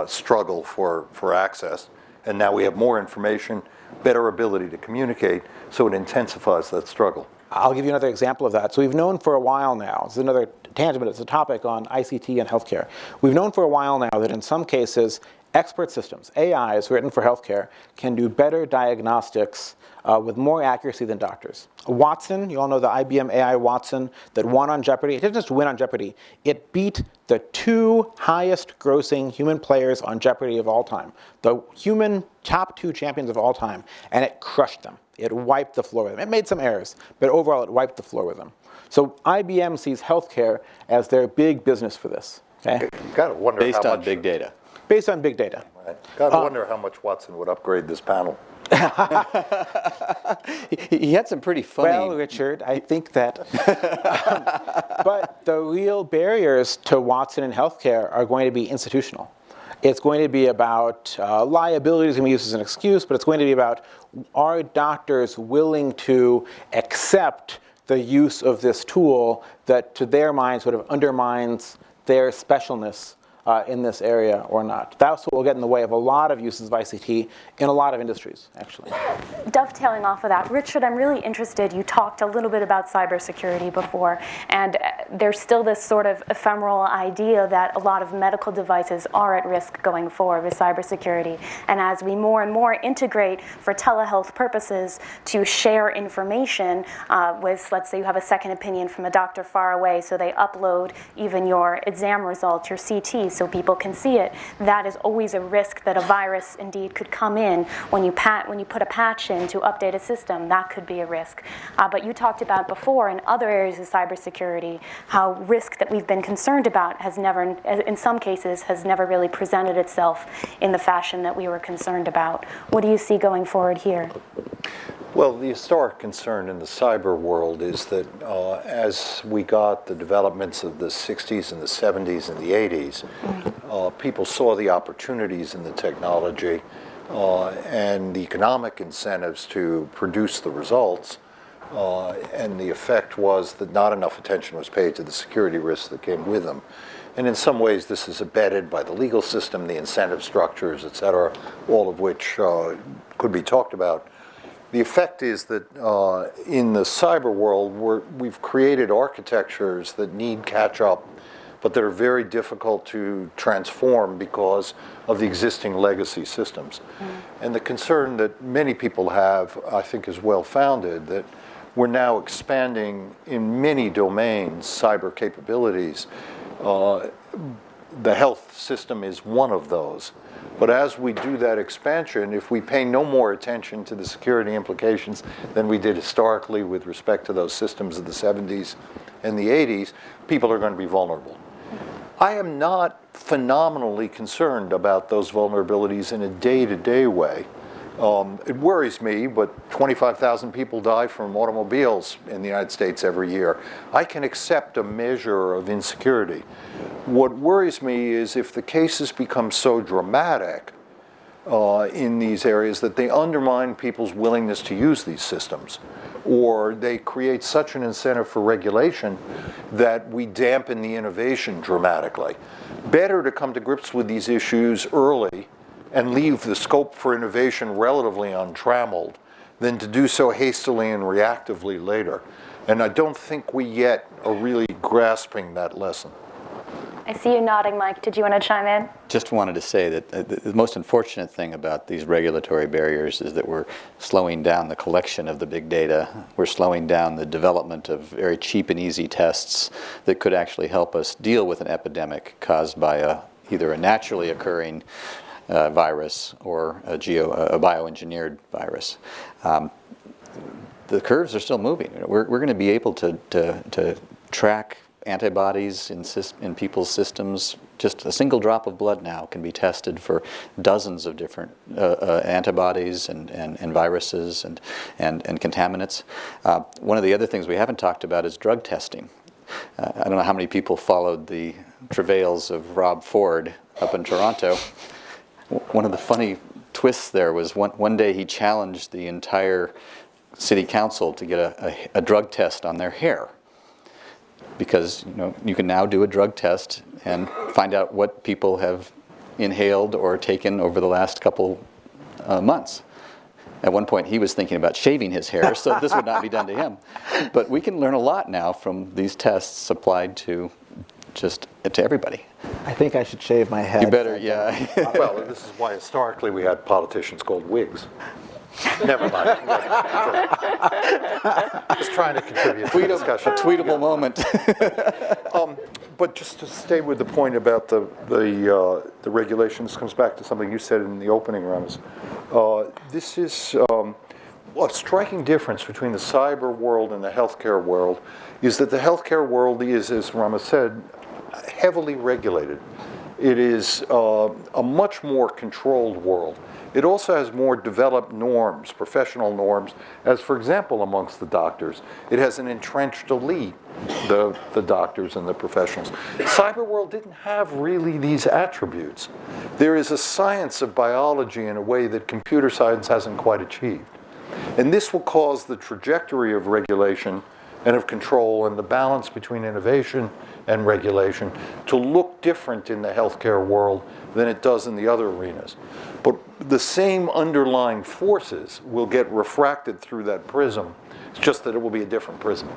struggle for access. And now we have more information, better ability to communicate, so it intensifies that struggle. I'll give you another example of that. So we've known for a while now, this is another tangent, but it's a topic on ICT and healthcare. We've known for a while now that in some cases, expert systems, AIs written for healthcare, can do better diagnostics with more accuracy than doctors. Watson, you all know the IBM AI Watson that won on Jeopardy. It didn't just win on Jeopardy. It beat the 2 highest grossing human players on Jeopardy of all time, the human top 2 champions of all time, and it crushed them. It wiped the floor with them. It made some errors, but overall it wiped the floor with them. So IBM sees healthcare as their big business for this. Okay? You got to wonder Based how on much, big data. Based on big data. Right. Got to wonder how much Watson would upgrade this panel. He had some pretty funny... Well, Richard, I think that. But the real barriers to Watson in healthcare are going to be institutional. It's going to be about liability is going to be used as an excuse, but it's going to be about are doctors willing to accept the use of this tool that to their mind sort of undermines their specialness in this area or not. That's what will get in the way of a lot of uses of ICT in a lot of industries, actually. Dovetailing off of that, Richard, I'm really interested, you talked a little bit about cybersecurity before, and there's still this sort of ephemeral idea that a lot of medical devices are at risk going forward with cybersecurity. And as we more and more integrate for telehealth purposes to share information with, let's say you have a second opinion from a doctor far away, so they upload even your exam results, your CT, so people can see it, that is always a risk that a virus indeed could come in when you put a patch in to update a system. That could be a risk. But you talked about before in other areas of cybersecurity how risk that we've been concerned about has never, in some cases, has never really presented itself in the fashion that we were concerned about. What do you see going forward here? Well, the historic concern in the cyber world is that as we got the developments of the 60s and the 70s and the 80s, people saw the opportunities in the technology and the economic incentives to produce the results. And the effect was that not enough attention was paid to the security risks that came with them. And in some ways, this is abetted by the legal system, the incentive structures, et cetera, all of which could be talked about. The effect is that in the cyber world, we've created architectures that need catch-up, but that are very difficult to transform because of the existing legacy systems. And the concern that many people have, I think, is well-founded, that we're now expanding in many domains cyber capabilities. The health system is one of those. But as we do that expansion, if we pay no more attention to the security implications than we did historically with respect to those systems of the 70s and the 80s, people are going to be vulnerable. I am not phenomenally concerned about those vulnerabilities in a day-to-day way. It worries me, but 25,000 people die from automobiles in the United States every year. I can accept a measure of insecurity. What worries me is if the cases become so dramatic in these areas that they undermine people's willingness to use these systems, or they create such an incentive for regulation that we dampen the innovation dramatically. Better to come to grips with these issues early and leave the scope for innovation relatively untrammeled than to do so hastily and reactively later. And I don't think we yet are really grasping that lesson. I see you nodding, Mike. Did you want to chime in? Just wanted to say that the most unfortunate thing about these regulatory barriers is that we're slowing down the collection of the big data. We're slowing down the development of very cheap and easy tests that could actually help us deal with an epidemic caused by either a naturally occurring virus or a bioengineered virus. The curves are still moving. We're going to be able to track antibodies in people's systems. Just a single drop of blood now can be tested for dozens of different antibodies and viruses and contaminants. One of the other things we haven't talked about is drug testing. I don't know how many people followed the travails of Rob Ford up in Toronto. One of the funny twists there was one day he challenged the entire city council to get a drug test on their hair. Because you can now do a drug test and find out what people have inhaled or taken over the last couple months. At one point, he was thinking about shaving his hair, so this would not be done to him. But we can learn a lot now from these tests applied to everybody. I think I should shave my head. You better, yeah. Well, this is why historically we had politicians called wigs. Never mind. Just trying to contribute to the discussion. A tweetable moment. But just to stay with the point about the regulation, this comes back to something you said in the opening, Ramez. This is a striking difference between the cyber world and the healthcare world is that the healthcare world is, as Ramez said, heavily regulated. It is a much more controlled world. It also has more developed norms, professional norms, as for example amongst the doctors. It has an entrenched elite, the doctors and the professionals. Cyber world didn't have really these attributes. There is a science of biology in a way that computer science hasn't quite achieved. And this will cause the trajectory of regulation and of control and the balance between innovation and regulation to look different in the healthcare world than it does in the other arenas. But the same underlying forces will get refracted through that prism. It's just that it will be a different prism.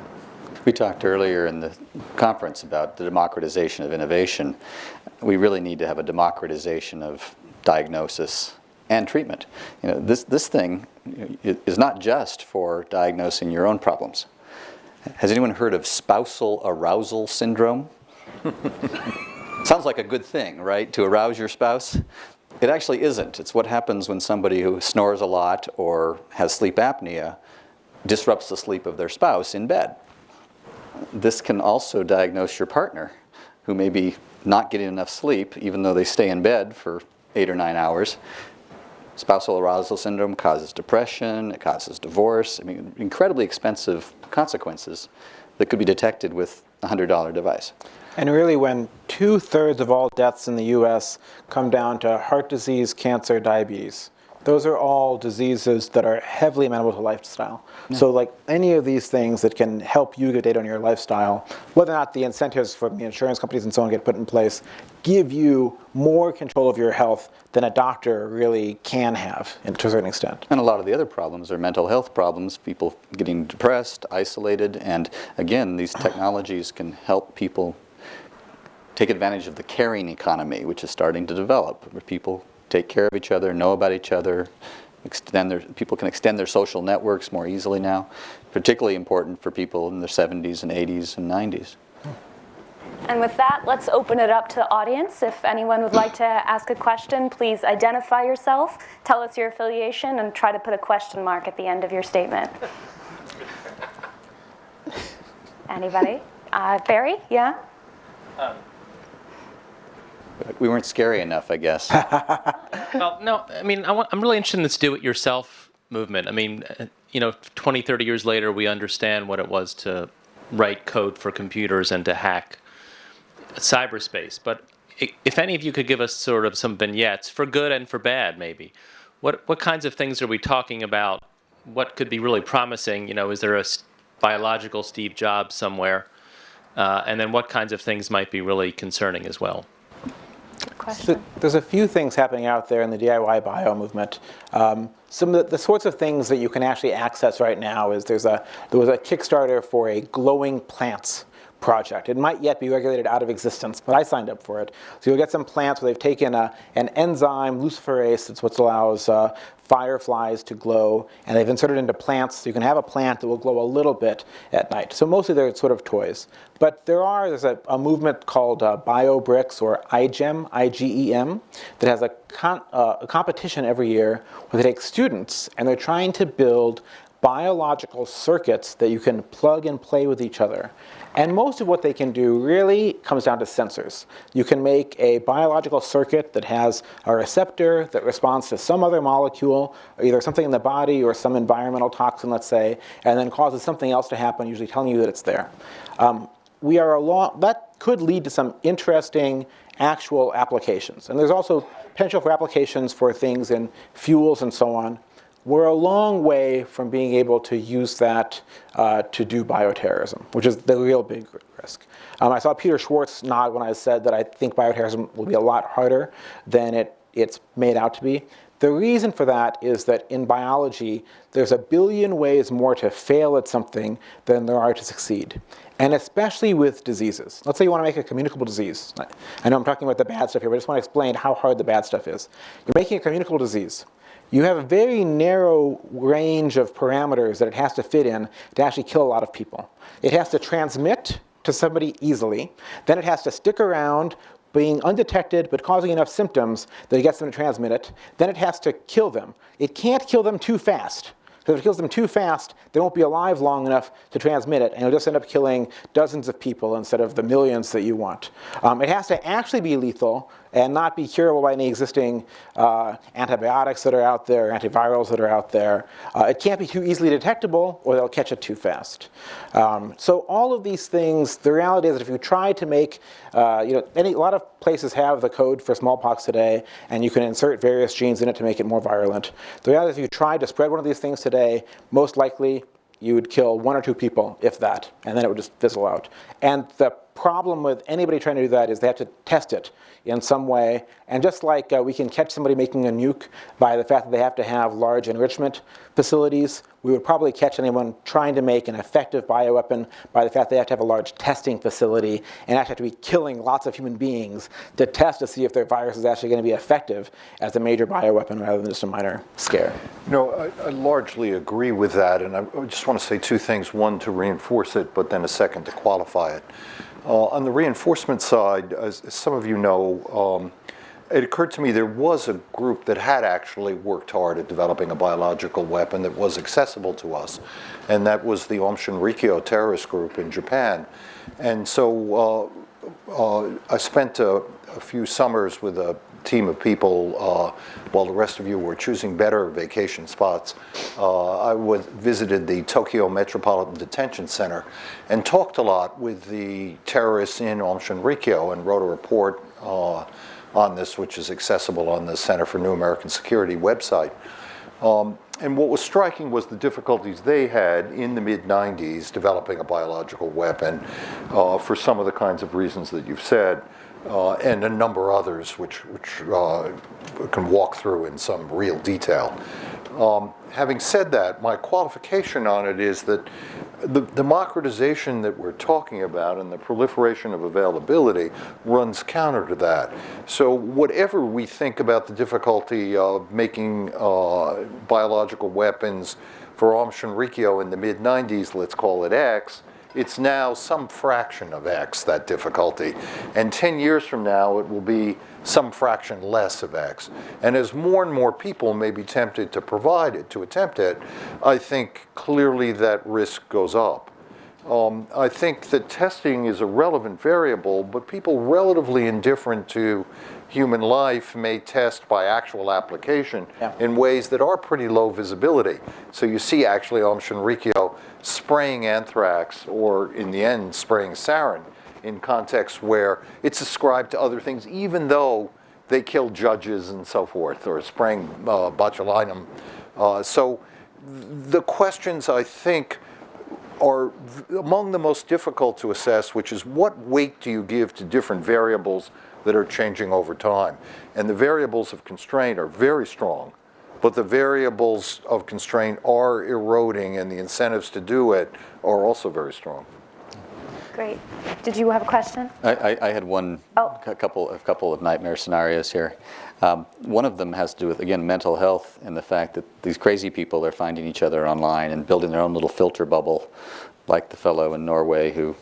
We talked earlier in the conference about the democratization of innovation. We really need to have a democratization of diagnosis and treatment. This thing is not just for diagnosing your own problems. Has anyone heard of spousal arousal syndrome? Sounds like a good thing, right? To arouse your spouse? It actually isn't. It's what happens when somebody who snores a lot or has sleep apnea disrupts the sleep of their spouse in bed. This can also diagnose your partner who may be not getting enough sleep even though they stay in bed for 8 or 9 hours. Spousal arousal syndrome causes depression, it causes divorce, incredibly expensive consequences that could be detected with a $100 device. And really when 2/3 of all deaths in the US come down to heart disease, cancer, diabetes, those are all diseases that are heavily amenable to lifestyle. Yeah. So like any of these things that can help you get data on your lifestyle, whether or not the incentives from the insurance companies and so on get put in place, give you more control of your health than a doctor really can have to a certain extent. And a lot of the other problems are mental health problems, people getting depressed, isolated, and again, these technologies can help people take advantage of the caring economy, which is starting to develop, where people take care of each other, know about each other, people can extend their social networks more easily now, particularly important for people in their 70s and 80s and 90s. And with that, let's open it up to the audience. If anyone would like to ask a question, please identify yourself, tell us your affiliation, and try to put a question mark at the end of your statement. Anybody? Barry, yeah? We weren't scary enough, I guess. Well, no, I'm really interested in this do-it-yourself movement. 20, 30 years later, we understand what it was to write code for computers and to hack cyberspace. But if any of you could give us sort of some vignettes, for good and for bad, maybe, what kinds of things are we talking about? What could be really promising? Is there a biological Steve Jobs somewhere? And then what kinds of things might be really concerning as well? So there's a few things happening out there in the DIY bio movement. Some of the sorts of things that you can actually access right now is there was a Kickstarter for a glowing plants project. It might yet be regulated out of existence, but I signed up for it. So you'll get some plants where they've taken an enzyme, luciferase, that's what allows fireflies to glow, and they've inserted it into plants, so you can have a plant that will glow a little bit at night. So mostly they're sort of toys. But there's a movement called BioBricks, or IGEM, I-G-E-M, that has a competition every year where they take students and they're trying to build biological circuits that you can plug and play with each other. And most of what they can do really comes down to sensors. You can make a biological circuit that has a receptor that responds to some other molecule, either something in the body or some environmental toxin, let's say, and then causes something else to happen, usually telling you that it's there. That could lead to some interesting actual applications. And there's also potential for applications for things in fuels and so on. We're a long way from being able to use that to do bioterrorism, which is the real big risk. I saw Peter Schwartz nod when I said that I think bioterrorism will be a lot harder than it's made out to be. The reason for that is that in biology, there's a billion ways more to fail at something than there are to succeed. And especially with diseases. Let's say you want to make a communicable disease. I know I'm talking about the bad stuff here, but I just want to explain how hard the bad stuff is. You're making a communicable disease. You have a very narrow range of parameters that it has to fit in to actually kill a lot of people. It has to transmit to somebody easily. Then it has to stick around being undetected but causing enough symptoms that it gets them to transmit it. Then it has to kill them. It can't kill them too fast. Because if it kills them too fast, they won't be alive long enough to transmit it, and you'll just end up killing dozens of people instead of the millions that you want. It has to actually be lethal and not be curable by any existing antibiotics that are out there, antivirals that are out there. It can't be too easily detectable, or they'll catch it too fast. So all of these things, the reality is that if you try to make, a lot of places have the code for smallpox today, and you can insert various genes in it to make it more virulent. The reality is if you tried to spread one of these things today, most likely you would kill 1 or 2 people, if that, and then it would just fizzle out. And the problem with anybody trying to do that is they have to test it in some way. And just like we can catch somebody making a nuke by the fact that they have to have large enrichment facilities, we would probably catch anyone trying to make an effective bioweapon by the fact they have to have a large testing facility and actually have to be killing lots of human beings to test to see if their virus is actually going to be effective as a major bioweapon rather than just a minor scare. I largely agree with that, and I just want to say 2 things. One, to reinforce it, but then a second to qualify it. On the reinforcement side, as some of you know, it occurred to me there was a group that had actually worked hard at developing a biological weapon that was accessible to us, and that was the Aum Shinrikyo terrorist group in Japan. And so I spent a few summers with a team of people while the rest of you were choosing better vacation spots. I visited the Tokyo Metropolitan Detention Center and talked a lot with the terrorists in Aum Shinrikyo and wrote a report on this, which is accessible on the Center for New American Security website. And what was striking was the difficulties they had in the mid-90s developing a biological weapon for some of the kinds of reasons that you've said. And a number of others which can walk through in some real detail. Having said that, my qualification on it is that the democratization that we're talking about and the proliferation of availability runs counter to that. So whatever we think about the difficulty of making biological weapons for Aum Shinrikyo in the mid-90s, let's call it X, it's now some fraction of X, that difficulty. And 10 years from now, it will be some fraction less of X. And as more and more people may be tempted to provide it, to attempt it, I think clearly that risk goes up. I think that testing is a relevant variable, but people relatively indifferent to human life may test by actual application in ways that are pretty low visibility. So you see actually Aum Shinrikyo spraying anthrax, or in the end spraying sarin, in contexts where it's ascribed to other things, even though they kill judges and so forth, or spraying botulinum. So the questions, I think, are among the most difficult to assess, which is what weight do you give to different variables that are changing over time? And the variables of constraint are very strong, but the variables of constraint are eroding, and the incentives to do it are also very strong. Great. Did you have a question? I had a couple of nightmare scenarios here. One of them has to do with, again, mental health and the fact that these crazy people are finding each other online and building their own little filter bubble, like the fellow in Norway who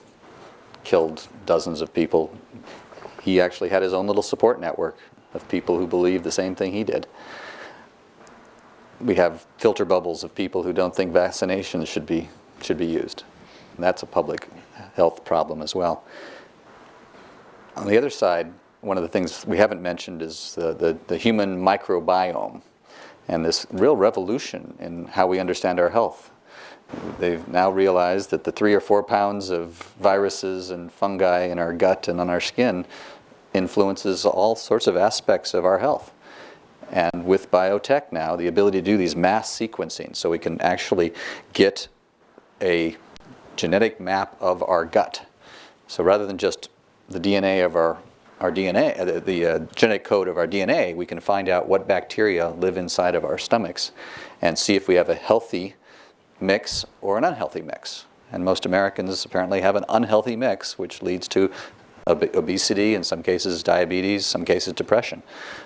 killed dozens of people. He actually had his own little support network of people who believed the same thing he did. We have filter bubbles of people who don't think vaccinations should be used. And that's a public health problem as well. On the other side, one of the things we haven't mentioned is the human microbiome and this real revolution in how we understand our health. They've now realized that the 3 or 4 pounds of viruses and fungi in our gut and on our skin influences all sorts of aspects of our health. And with biotech now, the ability to do these mass sequencing, so we can actually get a genetic map of our gut. So rather than just the DNA of our DNA, the genetic code of our DNA, we can find out what bacteria live inside of our stomachs and see if we have a healthy mix or an unhealthy mix. And most Americans apparently have an unhealthy mix, which leads to obesity, in some cases diabetes, some cases depression.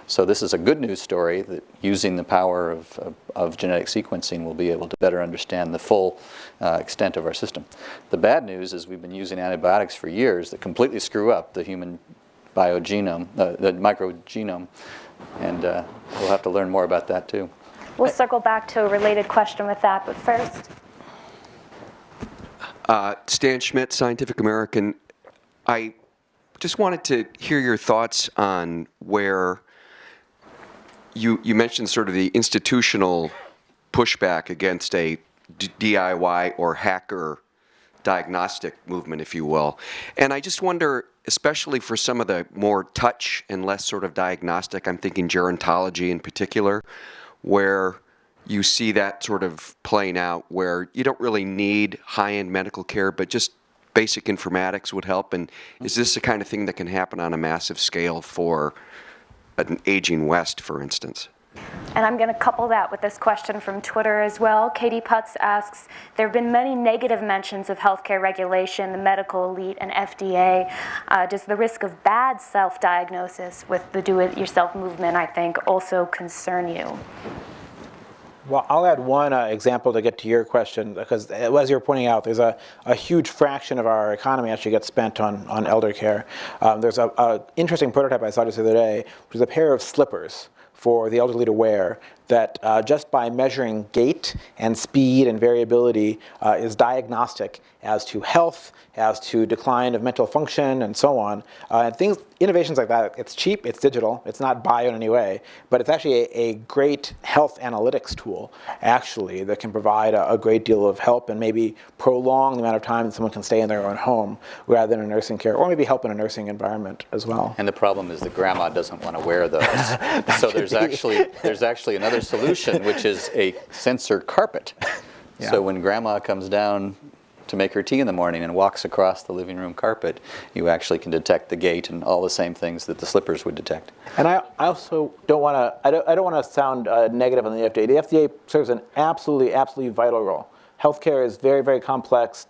So this is a good news story that using the power of genetic sequencing we'll be able to better understand the full extent of our system. The bad news is we've been using antibiotics for years that completely screw up the human biogenome, the microgenome, and we'll have to learn more about that too. We'll circle back to a related question with that, but first. Stan Schmidt, Scientific American. I just wanted to hear your thoughts on where you mentioned sort of the institutional pushback against a DIY or hacker diagnostic movement, if you will. And I just wonder, especially for some of the more touch and less sort of diagnostic, I'm thinking gerontology in particular, where you see that sort of playing out where you don't really need high-end medical care, but just basic informatics would help. And is this the kind of thing that can happen on a massive scale for an aging West, for instance? And I'm going to couple that with this question from Twitter as well. Katie Putz asks, there have been many negative mentions of healthcare regulation, the medical elite, and FDA. Does the risk of bad self-diagnosis with the do-it-yourself movement, I think, also concern you? Well, I'll add one example to get to your question, because as you're pointing out, there's a huge fraction of our economy actually gets spent on elder care. There's an interesting prototype I saw just the other day, which is a pair of slippers for the elderly to wear that just by measuring gait and speed and variability is diagnostic as to health, as to decline of mental function, and so on. And innovations like that, it's cheap, it's digital, it's not bio in any way, but it's actually a great health analytics tool, actually, that can provide a great deal of help and maybe prolong the amount of time that someone can stay in their own home rather than in nursing care, or maybe help in a nursing environment as well. And the problem is that grandma doesn't want to wear those. So there's actually another solution, which is a sensor carpet. Yeah. So when grandma comes down to make her tea in the morning and walks across the living room carpet, you actually can detect the gait and all the same things that the slippers would detect. And I also don't want to, I don't want to sound negative on the FDA. The FDA serves an absolutely vital role. Healthcare is very, very complex.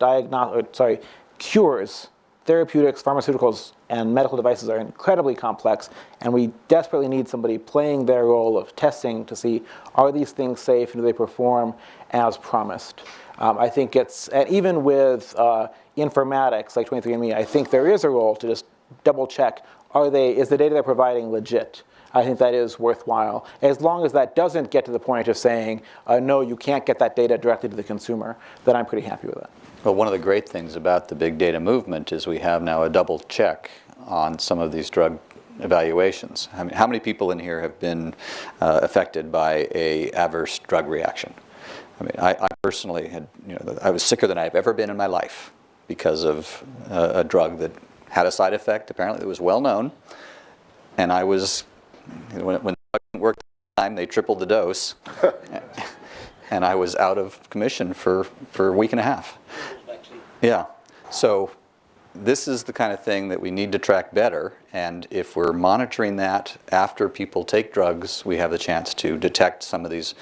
Cures, therapeutics, pharmaceuticals, and medical devices are incredibly complex, and we desperately need somebody playing their role of testing to see, are these things safe and do they perform as promised? I think and even with informatics like 23andMe, I think there is a role to just double check, is the data they're providing legit? I think that is worthwhile. As long as that doesn't get to the point of saying, no, you can't get that data directly to the consumer, then I'm pretty happy with that. Well, one of the great things about the big data movement is we have now a double check on some of these drug evaluations. I mean, how many people in here have been affected by an adverse drug reaction? I mean, I personally I was sicker than I've ever been in my life because of a drug that had a side effect, apparently, that was well known. And I was, when the drug didn't work at the time, they tripled the dose. And I was out of commission for a week and a half. Yeah. So this is the kind of thing that we need to track better. And if we're monitoring that after people take drugs, we have the chance to detect some of these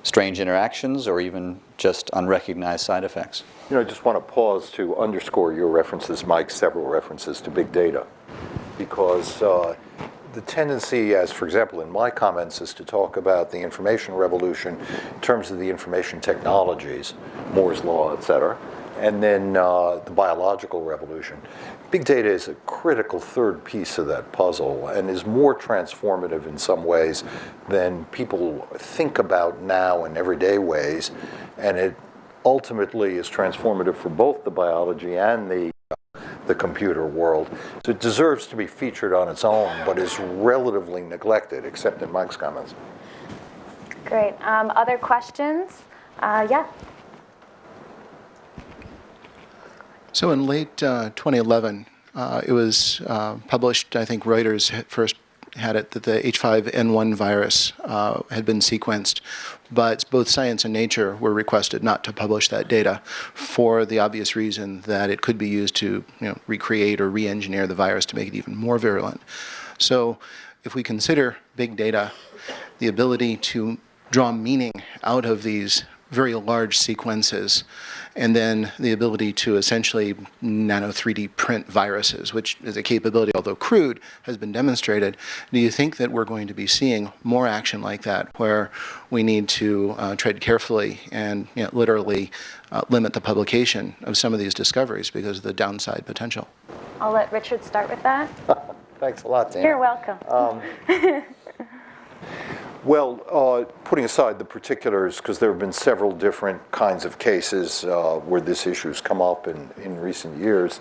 strange interactions or even just unrecognized side effects. You know, I just want to pause to underscore your references, Mike, several references to big data, because the tendency, as for example in my comments, is to talk about the information revolution in terms of the information technologies, Moore's law, et cetera, and then the biological revolution. Big data is a critical third piece of that puzzle and is more transformative in some ways than people think about now in everyday ways, and it ultimately is transformative for both the biology and the computer world. So it deserves to be featured on its own, but is relatively neglected, except in Mike's comments. Great. Other questions? Yeah. So in late 2011, it was published, I think Reuters first had it, that the H5N1 virus had been sequenced, but both Science and Nature were requested not to publish that data for the obvious reason that it could be used to recreate or re-engineer the virus to make it even more virulent. So if we consider big data, the ability to draw meaning out of these very large sequences, and then the ability to essentially nano 3D print viruses, which is a capability, although crude, has been demonstrated. Do you think that we're going to be seeing more action like that, where we need to tread carefully and literally limit the publication of some of these discoveries because of the downside potential? I'll let Richard start with that. Thanks a lot, Dina. You're welcome. Well, putting aside the particulars, because there have been several different kinds of cases where this issue has come up in recent years,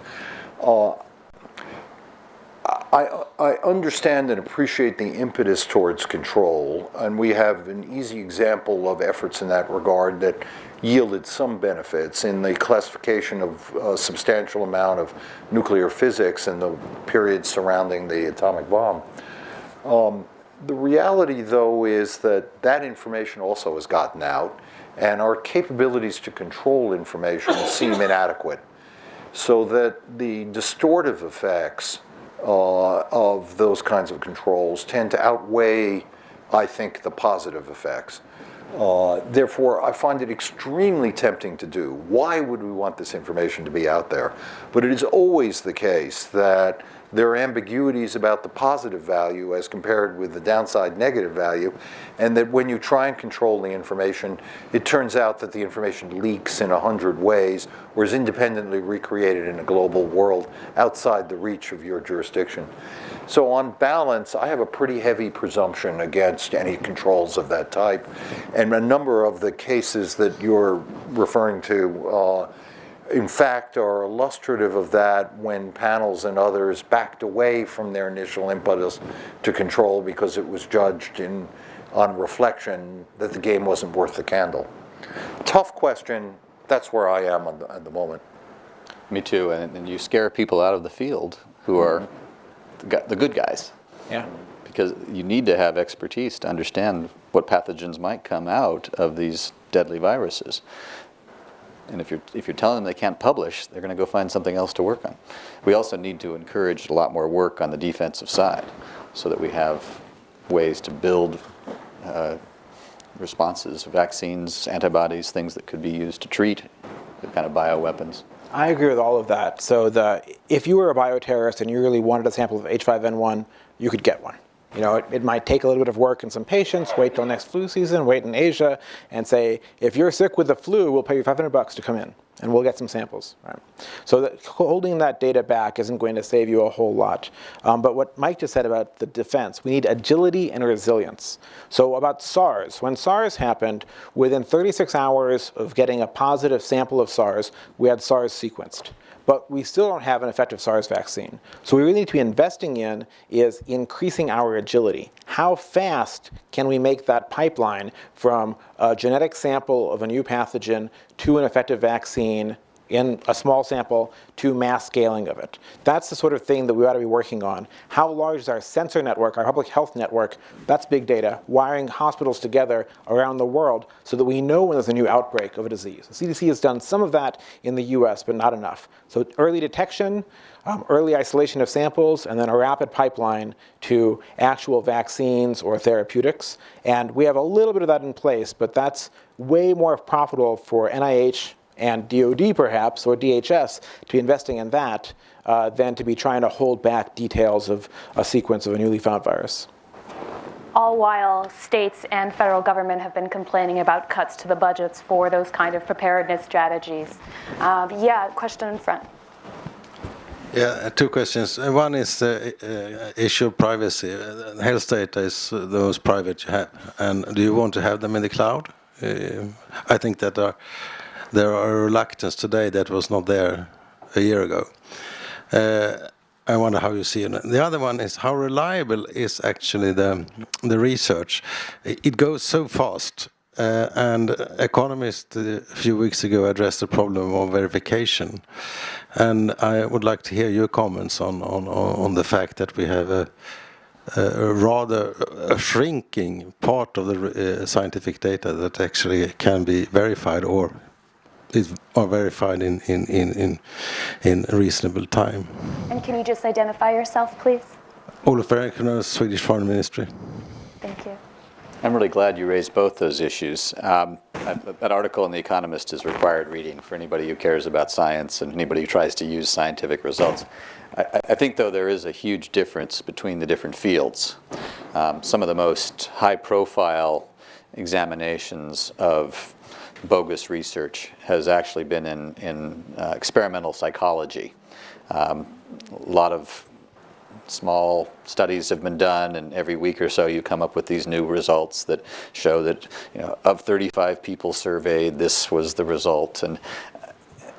I understand and appreciate the impetus towards control, and we have an easy example of efforts in that regard that yielded some benefits in the classification of a substantial amount of nuclear physics in the period surrounding the atomic bomb. The reality, though, is that that information also has gotten out, and our capabilities to control information seem inadequate, so that the distortive effects of those kinds of controls tend to outweigh, I think, the positive effects. Therefore, I find it extremely tempting to do. Why would we want this information to be out there? But it is always the case that there are ambiguities about the positive value as compared with the downside negative value, and that when you try and control the information, it turns out that the information leaks in 100 ways or is independently recreated in a global world outside the reach of your jurisdiction. So on balance, I have a pretty heavy presumption against any controls of that type, and a number of the cases that you're referring to in fact, are illustrative of that when panels and others backed away from their initial impetus to control because it was judged on reflection that the game wasn't worth the candle. Tough question. That's where I am at the moment. Me too, and you scare people out of the field who are the good guys. Yeah. Because you need to have expertise to understand what pathogens might come out of these deadly viruses. And if you're telling them they can't publish, they're going to go find something else to work on. We also need to encourage a lot more work on the defensive side so that we have ways to build responses, vaccines, antibodies, things that could be used to treat the kind of bioweapons. I agree with all of that. So if you were a bioterrorist and you really wanted a sample of H5N1, you could get one. It might take a little bit of work in some patients, wait till next flu season, wait in Asia, and say, if you're sick with the flu, we'll pay you $500 to come in, and we'll get some samples. Right? So holding that data back isn't going to save you a whole lot. But what Mike just said about the defense, we need agility and resilience. So about SARS, when SARS happened, within 36 hours of getting a positive sample of SARS, we had SARS sequenced. But we still don't have an effective SARS vaccine. So what we really need to be investing in is increasing our agility. How fast can we make that pipeline from a genetic sample of a new pathogen to an effective vaccine in a small sample to mass scaling of it. That's the sort of thing that we ought to be working on. How large is our sensor network, our public health network? That's big data, wiring hospitals together around the world so that we know when there's a new outbreak of a disease. The CDC has done some of that in the US, but not enough. So early detection, early isolation of samples, and then a rapid pipeline to actual vaccines or therapeutics. And we have a little bit of that in place, but that's way more profitable for NIH and DoD perhaps, or DHS, to be investing in that than to be trying to hold back details of a sequence of a newly found virus. All while states and federal government have been complaining about cuts to the budgets for those kind of preparedness strategies. Yeah, question in front. Yeah, two questions. One is the issue of privacy. Health data is the most private you have. And do you want to have them in the cloud? I think that there are a reluctance today that was not there a year ago. I wonder how you see it. The other one is how reliable is actually the research. It goes so fast. And economists a few weeks ago addressed the problem of verification. And I would like to hear your comments on the fact that we have a rather shrinking part of the scientific data that actually can be verified or are verified in reasonable time. And can you just identify yourself, please? Olof Eriksson, Swedish Foreign Ministry. Thank you. I'm really glad you raised both those issues. That article in The Economist is required reading for anybody who cares about science and anybody who tries to use scientific results. I think, though, there is a huge difference between the different fields. Some of the most high-profile examinations of bogus research has actually been in experimental psychology. A lot of small studies have been done, and every week or so you come up with these new results that show that, of 35 people surveyed, this was the result. And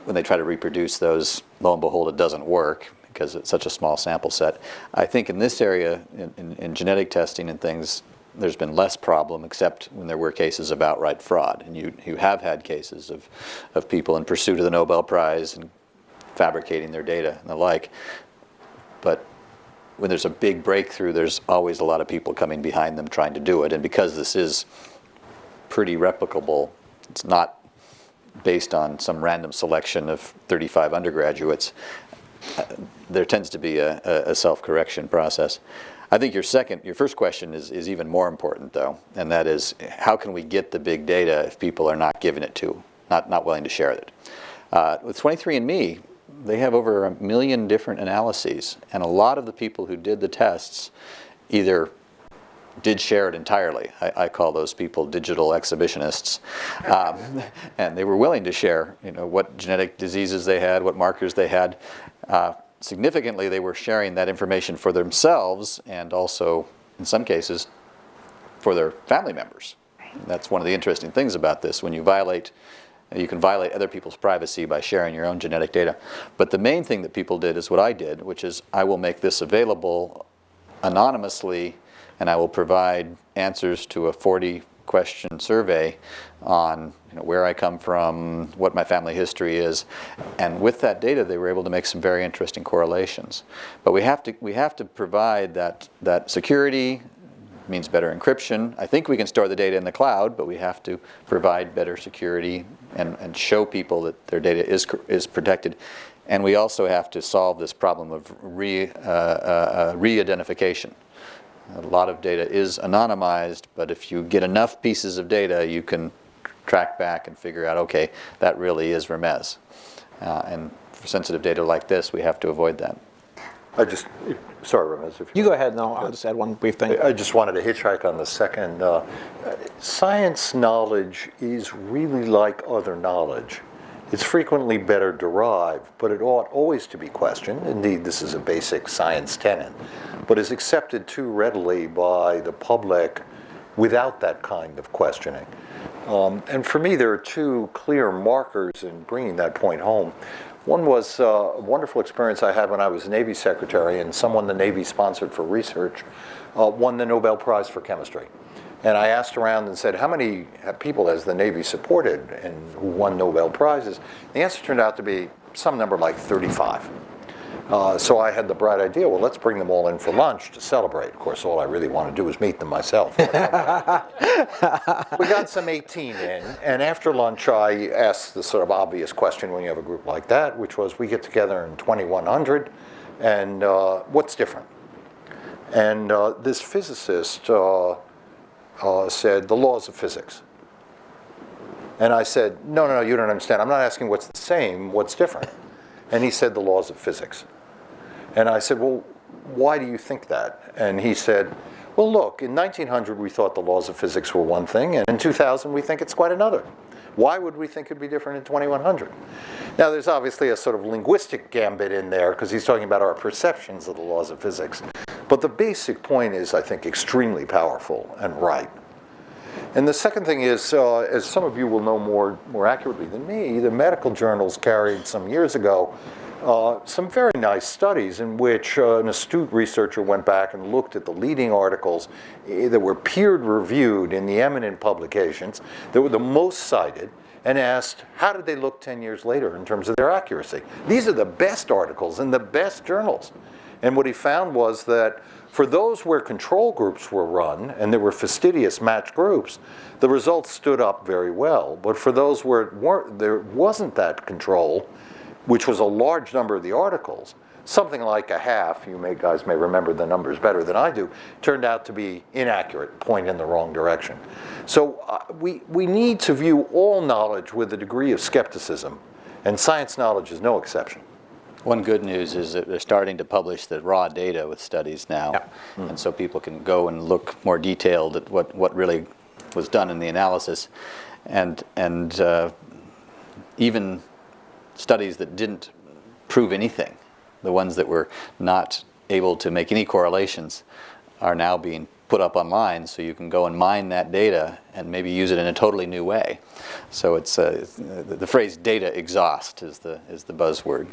when they try to reproduce those, lo and behold, it doesn't work because it's such a small sample set. I think in this area, in genetic testing and things, there's been less problem, except when there were cases of outright fraud. And you have had cases of people in pursuit of the Nobel Prize and fabricating their data and the like. But when there's a big breakthrough, there's always a lot of people coming behind them trying to do it. And because this is pretty replicable, it's not based on some random selection of 35 undergraduates, there tends to be a self-correction process. I think your first question is even more important, though, and that is, how can we get the big data if people are not giving it to, not willing to share it? With 23andMe, they have over 1 million different analyses, and a lot of the people who did the tests either did share it entirely. I call those people digital exhibitionists, and they were willing to share, what genetic diseases they had, what markers they had. Significantly, they were sharing that information for themselves and also, in some cases, for their family members. And that's one of the interesting things about this. When you can violate other people's privacy by sharing your own genetic data. But the main thing that people did is what I did, which is I will make this available anonymously, and I will provide answers to a 40-question survey on where I come from, what my family history is, and with that data, they were able to make some very interesting correlations. But we have to provide that security. Means better encryption. I think we can store the data in the cloud, but we have to provide better security and show people that their data is protected. And we also have to solve this problem of re-identification. A lot of data is anonymized, but if you get enough pieces of data, you can track back and figure out, okay, that really is Ramez. And for sensitive data like this, we have to avoid that. Sorry, Ramez. You go ahead, no, I'll just add one brief thing. I just wanted to hitchhike on the second. Science knowledge is really like other knowledge. It's frequently better derived, but it ought always to be questioned. Indeed, this is a basic science tenet, but is accepted too readily by the public without that kind of questioning. And for me, there are two clear markers in bringing that point home. One was a wonderful experience I had when I was Navy Secretary, and someone the Navy sponsored for research won the Nobel Prize for Chemistry. And I asked around and said, how many people has the Navy supported and who won Nobel Prizes? The answer turned out to be some number like 35. So I had the bright idea, well, let's bring them all in for lunch to celebrate. Of course, all I really want to do is meet them myself. We got some 18 in, and after lunch I asked the sort of obvious question when you have a group like that, which was, we get together in 2100, and what's different? And this physicist said, the laws of physics. And I said, no, you don't understand. I'm not asking what's the same, what's different? And he said, the laws of physics. And I said, well, why do you think that? And he said, well, look, in 1900 we thought the laws of physics were one thing, and in 2000 we think it's quite another. Why would we think it'd be different in 2100? Now, there's obviously a sort of linguistic gambit in there, because he's talking about our perceptions of the laws of physics. But the basic point is, I think, extremely powerful and right. And the second thing is, as some of you will know more accurately than me, the medical journals carried some years ago some very nice studies in which an astute researcher went back and looked at the leading articles that were peer reviewed in the eminent publications that were the most cited, and asked, how did they look 10 years later in terms of their accuracy? These are the best articles in the best journals. And what he found was that for those where control groups were run, and there were fastidious matched groups, the results stood up very well. But for those where there wasn't that control, which was a large number of the articles, something like a half, guys may remember the numbers better than I do, turned out to be inaccurate, point in the wrong direction. So we need to view all knowledge with a degree of skepticism, and science knowledge is no exception. One good news is that they're starting to publish the raw data with studies now. Yeah. And so people can go and look more detailed at what really was done in the analysis. And even studies that didn't prove anything, the ones that were not able to make any correlations, are now being put up online, so you can go and mine that data and maybe use it in a totally new way. So it's the phrase "data exhaust" is the buzzword.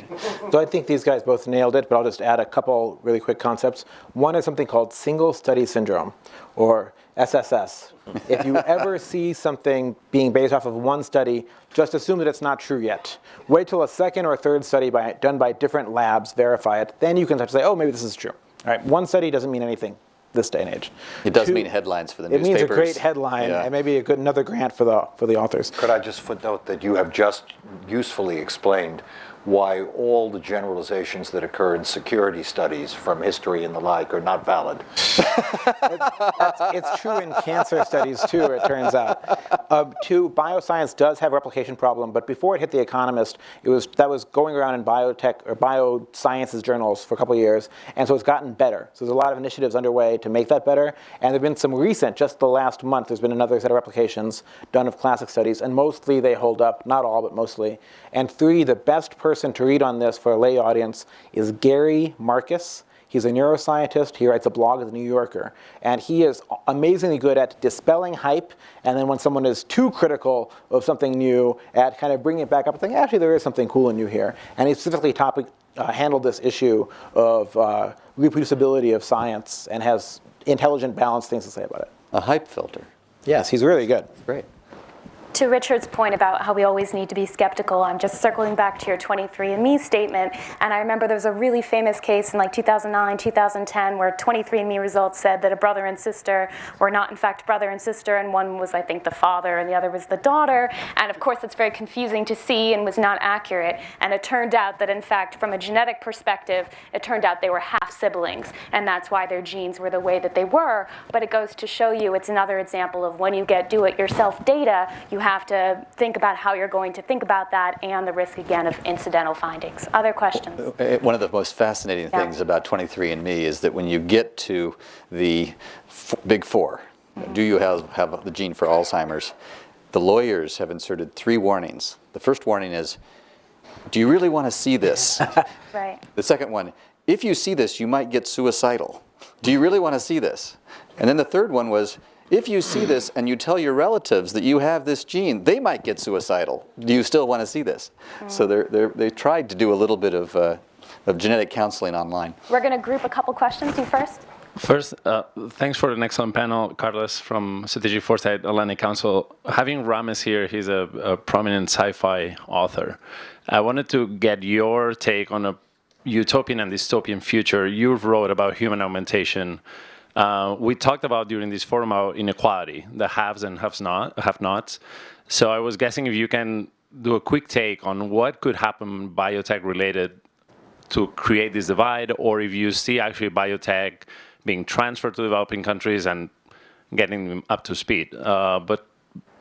So I think these guys both nailed it, but I'll just add a couple really quick concepts. One is something called single study syndrome, or SSS. If you ever see something being based off of one study, just assume that it's not true yet. Wait till a second or third study done by different labs verify it. Then you can start to say, oh, maybe this is true. All right, one study doesn't mean anything this day and age. It does mean headlines for the newspapers. It means a great headline, and maybe another grant for the authors. Could I just footnote that you have just usefully explained why all the generalizations that occur in security studies from history and the like are not valid. It's true in cancer studies too, it turns out. Two, bioscience does have a replication problem, but before it hit The Economist, that was going around in biotech or biosciences journals for a couple of years, and so it's gotten better. So there's a lot of initiatives underway to make that better, and there have been some recent, just the last month, there's been another set of replications done of classic studies, and mostly they hold up, not all, but mostly. And three, the best person to read on this for a lay audience is Gary Marcus. He's a neuroscientist. He writes a blog at The New Yorker. And he is amazingly good at dispelling hype, and then when someone is too critical of something new, at kind of bringing it back up and saying, actually, there is something cool and new here. And he specifically handled this issue of reproducibility of science and has intelligent, balanced things to say about it. A hype filter. Yes, he's really good. Great. To Richard's point about how we always need to be skeptical, I'm just circling back to your 23andMe statement, and I remember there was a really famous case in like 2009, 2010, where 23andMe results said that a brother and sister were not in fact brother and sister, and one was, I think, the father and the other was the daughter, and of course it's very confusing to see and was not accurate, and it turned out that in fact from a genetic perspective, it turned out they were half siblings, and that's why their genes were the way that they were. But it goes to show you, it's another example of when you get do-it-yourself data, you have to think about how you're going to think about that and the risk, again, of incidental findings. Other questions? One of the most fascinating things about 23andMe is that when you get to the big four, do you have the gene for Alzheimer's, the lawyers have inserted 3 warnings. The first warning is, do you really want to see this? Right. The second one, if you see this, you might get suicidal. Do you really want to see this? And then the third one was, if you see this and you tell your relatives that you have this gene, they might get suicidal. Do you still want to see this? So they tried to do a little bit of genetic counseling online. We're going to group a couple questions. You first. First, thanks for an excellent panel, Carlos from Strategic Foresight Atlantic Council. Having Ramez here, he's a prominent sci-fi author. I wanted to get your take on a utopian and dystopian future. You wrote about human augmentation. We talked about during this forum about inequality, the haves and have-nots. So I was guessing if you can do a quick take on what could happen biotech related to create this divide, or if you see actually biotech being transferred to developing countries and getting them up to speed. But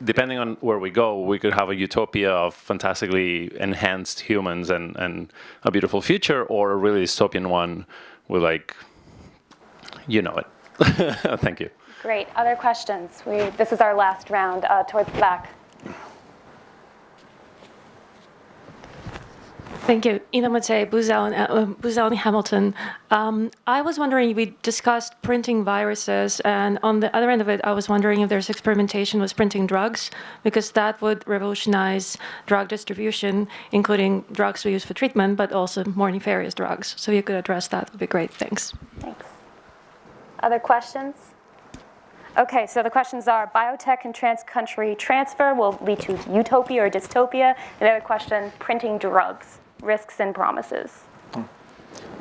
depending on where we go, we could have a utopia of fantastically enhanced humans and a beautiful future, or a really dystopian one with, like, you know it. Thank you. Great. Other questions? This is our last round, towards the back. Thank you. Ina Mate, Booz Allen Hamilton. I was wondering, we discussed printing viruses, and on the other end of it, I was wondering if there's experimentation with printing drugs, because that would revolutionize drug distribution, including drugs we use for treatment, but also more nefarious drugs. So if you could address that, would be great. Thanks. Thanks. Other questions? Okay, so the questions are, biotech and trans-country transfer will lead to utopia or dystopia. And the other question, printing drugs, risks and promises.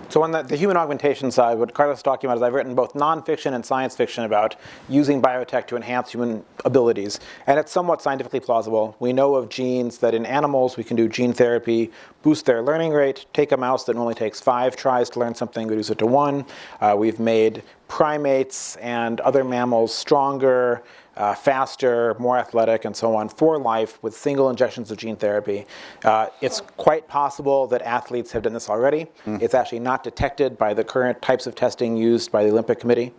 So on the human augmentation side, what Carlos is talking about is I've written both nonfiction and science fiction about using biotech to enhance human abilities. And it's somewhat scientifically plausible. We know of genes that in animals we can do gene therapy, boost their learning rate, take a mouse that normally takes 5 tries to learn something, reduce it to 1. We've made primates and other mammals stronger, faster, more athletic, and so on for life with single injections of gene therapy. It's quite possible that athletes have done this already. It's actually not detected by the current types of testing used by the Olympic Committee.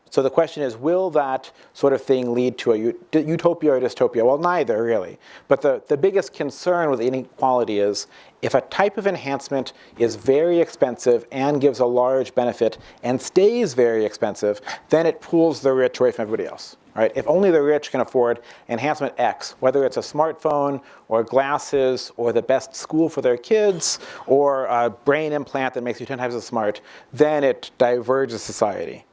So the question is, will that sort of thing lead to a utopia or dystopia? Well, neither, really. But the biggest concern with inequality is if a type of enhancement is very expensive and gives a large benefit and stays very expensive, then it pulls the rich away from everybody else. Right? If only the rich can afford enhancement X, whether it's a smartphone or glasses or the best school for their kids or a brain implant that makes you 10 times as smart, then it diverges society.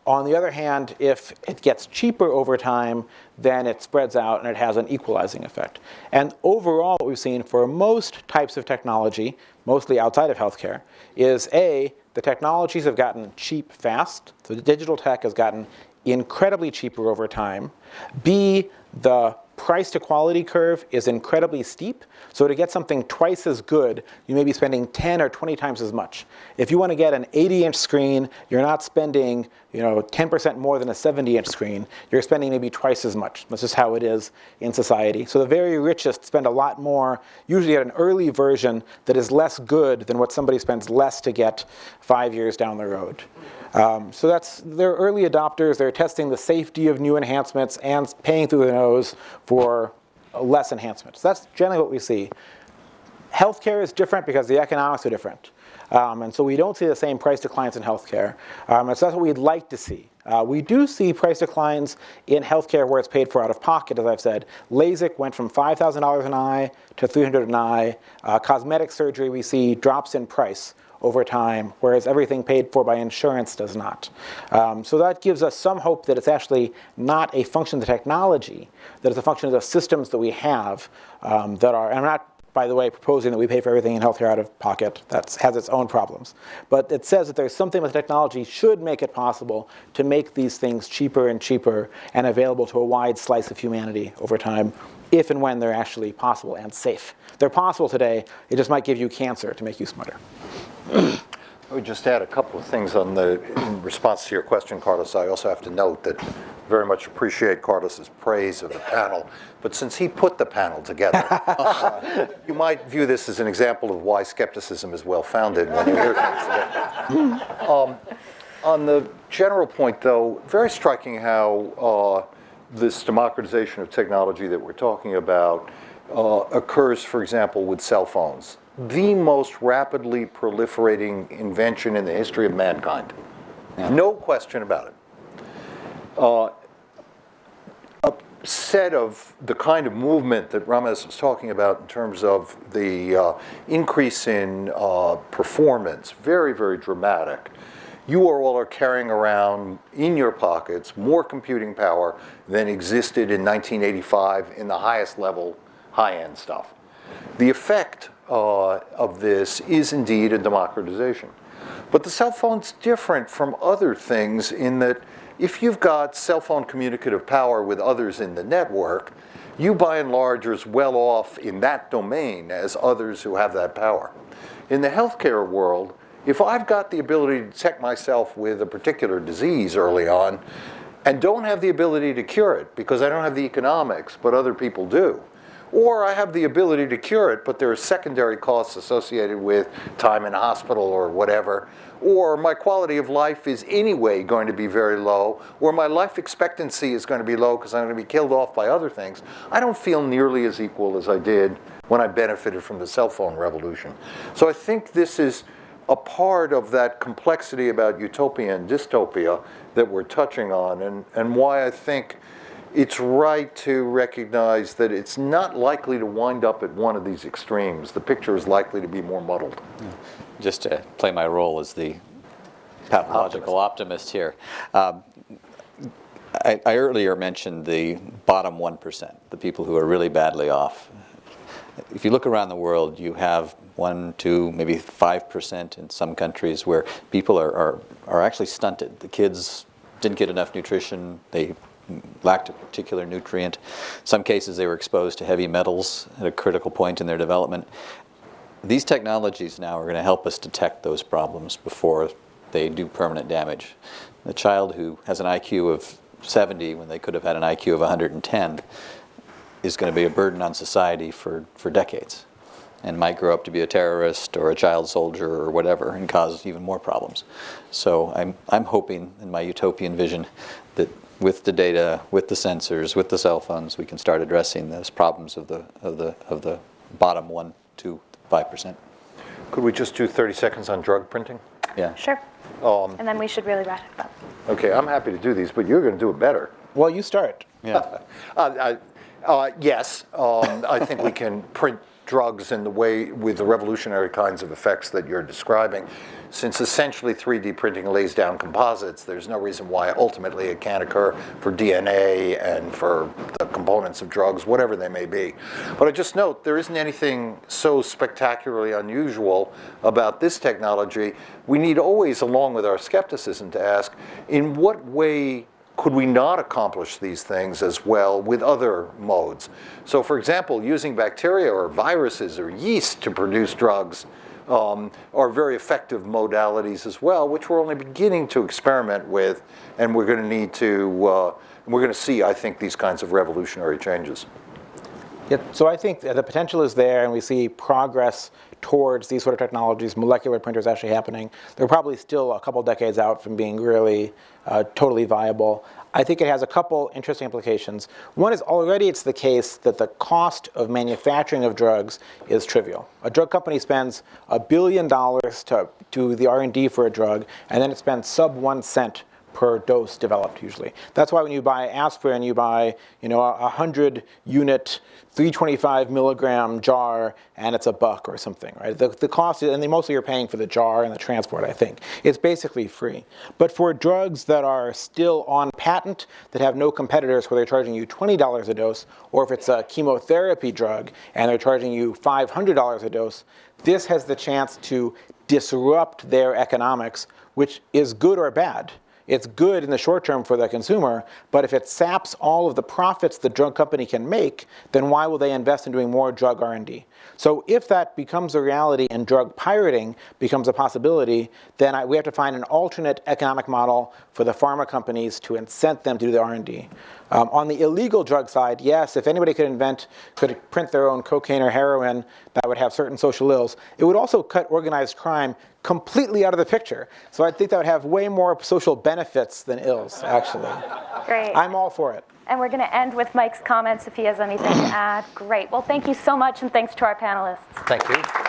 On the other hand, if it gets cheaper over time, then it spreads out and it has an equalizing effect. And overall, what we've seen for most types of technology, mostly outside of healthcare, is A, the technologies have gotten cheap fast. So the digital tech has gotten incredibly cheaper over time. B, the price to quality curve is incredibly steep. So to get something twice as good, you may be spending 10 or 20 times as much. If you want to get an 80-inch screen, you're not spending 10% more than a 70-inch screen. You're spending maybe twice as much. That's just how it is in society. So the very richest spend a lot more, usually at an early version that is less good than what somebody spends less to get 5 years down the road. So they're early adopters. They're testing the safety of new enhancements and paying through the nose for less enhancements. That's generally what we see. Healthcare is different because the economics are different. And so we don't see the same price declines in healthcare. And so that's what we'd like to see. We do see price declines in healthcare where it's paid for out of pocket, as I've said. LASIK went from $5,000 an eye to $300 an eye. Cosmetic surgery we see drops in price over time, whereas everything paid for by insurance does not. So that gives us some hope that it's actually not a function of the technology, that it's a function of the systems that we have that are, and I'm not, by the way, proposing that we pay for everything in healthcare out of pocket. That has its own problems. But it says that there's something with technology should make it possible to make these things cheaper and cheaper and available to a wide slice of humanity over time, if and when they're actually possible and safe. They're possible today. It just might give you cancer to make you smarter. I would just add a couple of things in response to your question, Carlos. I also have to note that I very much appreciate Carlos's praise of the panel, but since he put the panel together, you might view this as an example of why skepticism is well-founded when you hear things today. On the general point, though, very striking how this democratization of technology that we're talking about occurs, for example, with cell phones. The most rapidly proliferating invention in the history of mankind. Yeah. No question about it. A set of the kind of movement that Ramez was talking about in terms of the increase in performance, very, very dramatic. you all are carrying around in your pockets more computing power than existed in 1985 in the highest level, high-end stuff. The effect of this is indeed a democratization. But the cell phone's different from other things in that if you've got cell phone communicative power with others in the network, you by and large are as well off in that domain as others who have that power. In the healthcare world, if I've got the ability to detect myself with a particular disease early on and don't have the ability to cure it because I don't have the economics, but other people do, or I have the ability to cure it, but there are secondary costs associated with time in hospital or whatever, or my quality of life is anyway going to be very low, or my life expectancy is going to be low because I'm going to be killed off by other things, I don't feel nearly as equal as I did when I benefited from the cell phone revolution. So I think this is a part of that complexity about utopia and dystopia that we're touching on, and why I think it's right to recognize that it's not likely to wind up at one of these extremes. The picture is likely to be more muddled. Just to play my role as the pathological optimist here. I earlier mentioned the bottom 1%, the people who are really badly off. If you look around the world, you have 1, 2, maybe 5% in some countries where people are actually stunted. The kids didn't get enough nutrition. They lacked a particular nutrient. In some cases, they were exposed to heavy metals at a critical point in their development. These technologies now are going to help us detect those problems before they do permanent damage. The child who has an IQ of 70 when they could have had an IQ of 110 is going to be a burden on society for decades, and might grow up to be a terrorist or a child soldier or whatever and cause even more problems. So I'm hoping in my utopian vision that with the data, with the sensors, with the cell phones, we can start addressing those problems of the bottom 1 to 5%. Could we just do 30 seconds on drug printing? Yeah. Sure. And then we should really wrap it up. Okay, I'm happy to do these, but you're going to do it better. Well, you start. Yeah. Yes, I think we can print drugs in the way with the revolutionary kinds of effects that you're describing. Since essentially 3D printing lays down composites, there's no reason why ultimately it can't occur for DNA and for the components of drugs, whatever they may be. But I just note there isn't anything so spectacularly unusual about this technology. We need always, along with our skepticism, to ask, in what way could we not accomplish these things as well with other modes? So for example, using bacteria or viruses or yeast to produce drugs are very effective modalities as well, which we're only beginning to experiment with, and we're going to need to, we're going to see, I think, these kinds of revolutionary changes. Yep. So I think the potential is there, and we see progress towards these sort of technologies. Molecular printers actually happening. They're probably still a couple decades out from being really totally viable. I think it has a couple interesting implications. One is already it's the case that the cost of manufacturing of drugs is trivial. A drug company spends $1 billion to the R&D for a drug, and then it spends sub 1 cent per dose developed usually. That's why when you buy aspirin, you buy a 100-unit, 325 milligram jar, and it's $1 or something, right? The cost, and mostly you're paying for the jar and the transport, I think. It's basically free. But for drugs that are still on patent, that have no competitors where they're charging you $20 a dose, or if it's a chemotherapy drug and they're charging you $500 a dose, this has the chance to disrupt their economics, which is good or bad. It's good in the short term for the consumer, but if it saps all of the profits the drug company can make, then why will they invest in doing more drug R&D? So if that becomes a reality and drug pirating becomes a possibility, then we have to find an alternate economic model for the pharma companies to incent them to do the R&D. On the illegal drug side, yes, if anybody could print their own cocaine or heroin that would have certain social ills, it would also cut organized crime completely out of the picture. So I think that would have way more social benefits than ills, actually. Great. I'm all for it. And we're going to end with Mike's comments if he has anything to add. Great. Well, thank you so much, and thanks to our panelists. Thank you.